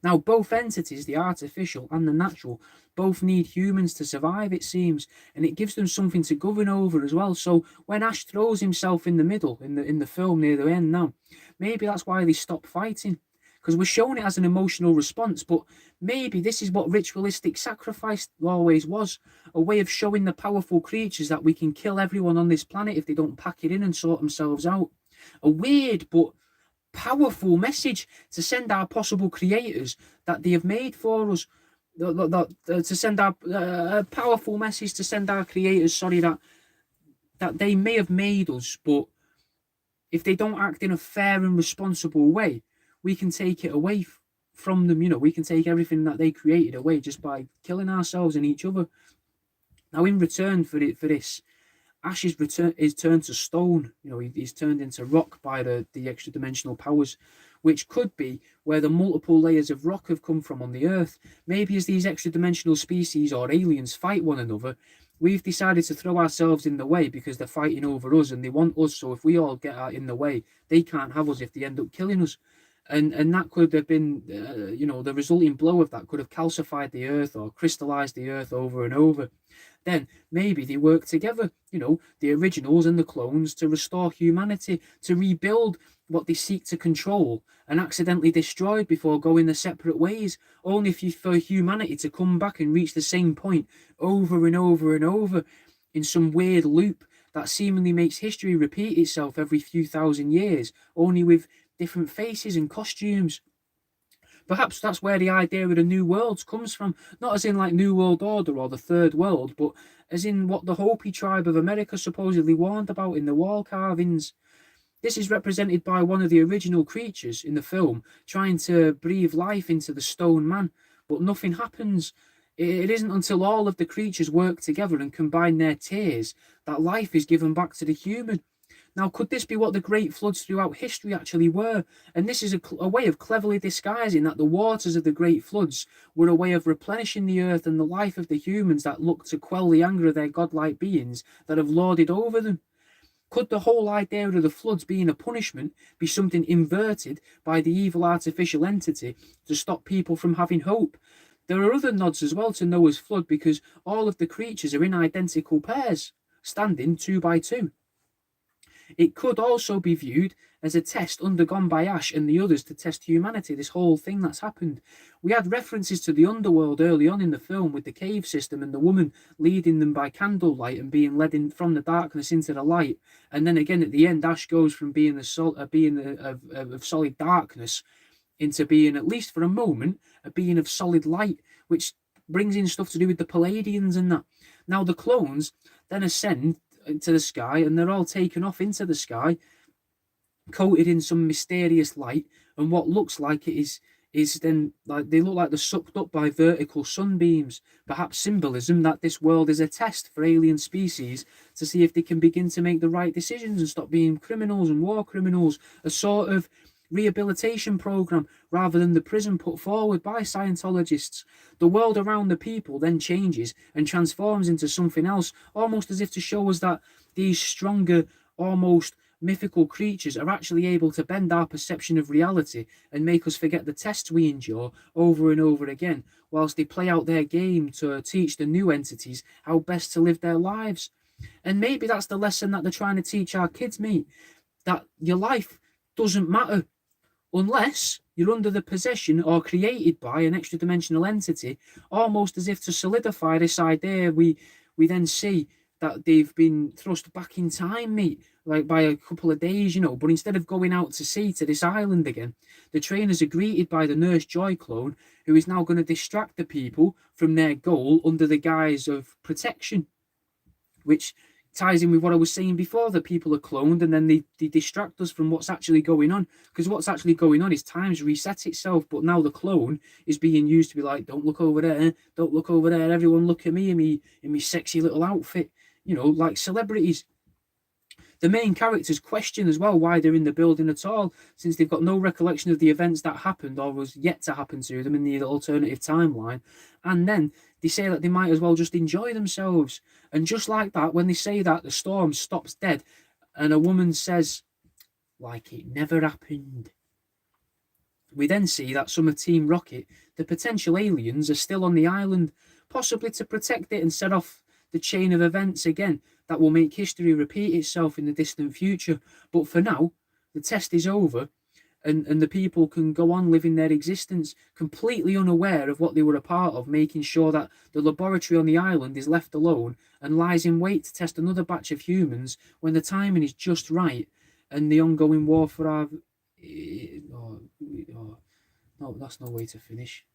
Now, both entities, the artificial and the natural, both need humans to survive, it seems, and it gives them something to govern over as well. So when Ash throws himself in the middle, in the film near the end now, maybe that's why they stop fighting, because we're showing it as an emotional response, but maybe this is what ritualistic sacrifice always was, a way of showing the powerful creatures that we can kill everyone on this planet if they don't pack it in and sort themselves out. A weird but powerful message to send our possible creators that they have made for us, to send our powerful message to send our creators, that that they may have made us, but if they don't act in a fair and responsible way, we can take it away from them. We can take everything that they created away just by killing ourselves and each other. Now, in return for this, Ash is turned to stone. He's turned into rock by the extra dimensional powers, which could be where the multiple layers of rock have come from on the Earth. Maybe as these extra dimensional species or aliens fight one another, we've decided to throw ourselves in the way because they're fighting over us and they want us. So if we all get out in the way, they can't have us if they end up killing us. And that could have been, the resulting blow of that could have calcified the Earth or crystallized the Earth over and over. Then maybe they work together, the originals and the clones, to restore humanity, to rebuild what they seek to control and accidentally destroyed before going their separate ways, only for humanity to come back and reach the same point over and over and over in some weird loop that seemingly makes history repeat itself every few thousand years, only with different faces and costumes. Perhaps that's where the idea of the New Worlds comes from, not as in like New World Order or the Third World, but as in what the Hopi tribe of America supposedly warned about in the wall carvings. This is represented by one of the original creatures in the film trying to breathe life into the stone man, but nothing happens. It isn't until all of the creatures work together and combine their tears that life is given back to the human. Now, could this be what the great floods throughout history actually were? And this is a way of cleverly disguising that the waters of the great floods were a way of replenishing the earth and the life of the humans that look to quell the anger of their godlike beings that have lorded over them. Could the whole idea of the floods being a punishment be something inverted by the evil artificial entity to stop people from having hope? There are other nods as well to Noah's flood because all of the creatures are in identical pairs, standing 2 by 2. It could also be viewed as a test undergone by Ash and the others to test humanity, this whole thing that's happened. We had references to the underworld early on in the film with the cave system and the woman leading them by candlelight and being led in from the darkness into the light. And then again at the end, Ash goes from being of solid darkness into being, at least for a moment, a being of solid light, which brings in stuff to do with the Palladians and that. Now the clones then ascend into the sky and they're all taken off into the sky, coated in some mysterious light, and what looks like it is then like they look like they're sucked up by vertical sunbeams, perhaps symbolism that this world is a test for alien species to see if they can begin to make the right decisions and stop being criminals and war criminals, a sort of rehabilitation program rather than the prison put forward by Scientologists. The world around the people then changes and transforms into something else, almost as if to show us that these stronger, almost mythical creatures are actually able to bend our perception of reality and make us forget the tests we endure over and over again, whilst they play out their game to teach the new entities how best to live their lives. And maybe that's the lesson that they're trying to teach our kids, mate, that your life doesn't matter unless you're under the possession or created by an extra dimensional entity, almost as if to solidify this idea. We then see that they've been thrust back in time, mate, like by a couple of days, but instead of going out to sea to this island again, the trainers are greeted by the Nurse Joy clone, who is now going to distract the people from their goal under the guise of protection, which ties in with what I was saying before, that people are cloned and then they distract us from what's actually going on. Because what's actually going on is time's reset itself, but now the clone is being used to be like, don't look over there, don't look over there, everyone look at me in me sexy little outfit, like celebrities. The main characters question as well why they're in the building at all, since they've got no recollection of the events that happened or was yet to happen to them in the alternative timeline. And then they say that they might as well just enjoy themselves. And just like that, when they say that, the storm stops dead and a woman says, like it never happened. We then see that some of Team Rocket, the potential aliens, are still on the island, possibly to protect it and set off the chain of events again that will make history repeat itself in the distant future. But for now, the test is over and the people can go on living their existence completely unaware of what they were a part of, making sure that the laboratory on the island is left alone and lies in wait to test another batch of humans when the timing is just right and the ongoing war for our... no, that's no way to finish.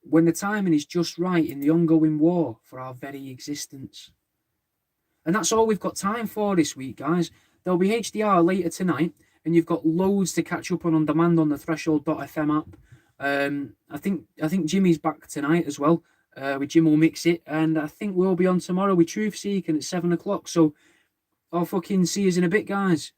when the timing is just right in the ongoing war for our very existence. And that's all we've got time for this week, guys. There'll be HDR later tonight, and you've got loads to catch up on demand on the Threshold.fm app. I think Jimmy's back tonight as well. With Jim will mix it, and I think we'll be on tomorrow with Truth Seeking at 7 o'clock. So I'll fucking see you in a bit, guys.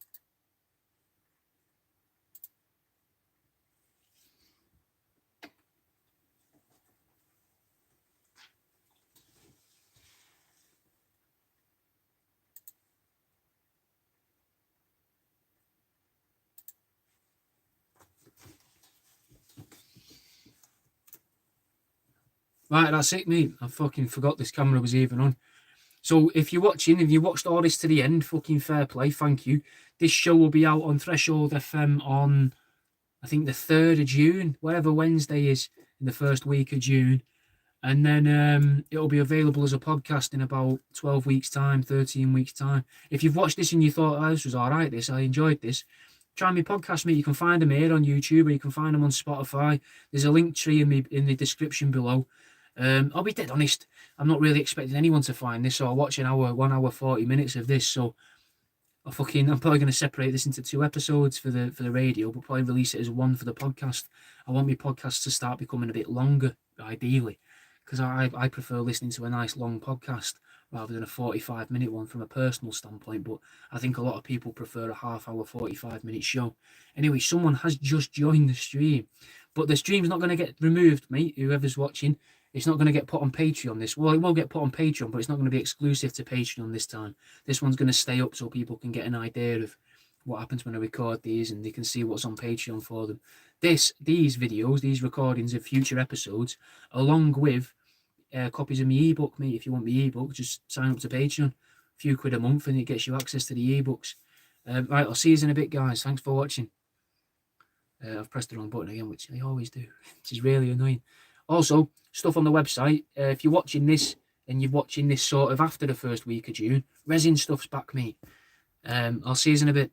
Right, that's it, mate. I fucking forgot this camera was even on. So if you're watching, if you watched all this to the end, fucking fair play, thank you. This show will be out on Threshold FM on, I think, the 3rd of June, whatever Wednesday is in the first week of June. And then it'll be available as a podcast in about 12 weeks' time, 13 weeks' time. If you've watched this and you thought, oh, this was all right, I enjoyed this, try me podcast, mate. You can find them here on YouTube, or you can find them on Spotify. There's a link tree in the description below. I'll be dead honest, I'm not really expecting anyone to find this or watch 1 hour 40 minutes of this, so I'm probably going to separate this into 2 episodes for the radio, but probably release it as 1 for the podcast. I want my podcasts to start becoming a bit longer, ideally, because I prefer listening to a nice long podcast rather than a 45-minute one from a personal standpoint, but I think a lot of people prefer a half-hour, 45-minute show. Anyway, someone has just joined the stream, but the stream's not going to get removed, mate, whoever's watching. It's not going to get put on Patreon. Well, it will get put on Patreon, but it's not going to be exclusive to Patreon this time. This one's going to stay up so people can get an idea of what happens when I record these, and they can see what's on Patreon for them. These videos, these recordings of future episodes, along with copies of my ebook, mate. If you want my ebook, just sign up to Patreon. A few quid a month, and it gets you access to the ebooks. Right, I'll see you in a bit, guys. Thanks for watching. I've pressed the wrong button again, which I always do, which is really annoying. Also, stuff on the website. If you're watching this and you're watching this sort of after the first week of June, resin stuff's back, mate. I'll see you in a bit.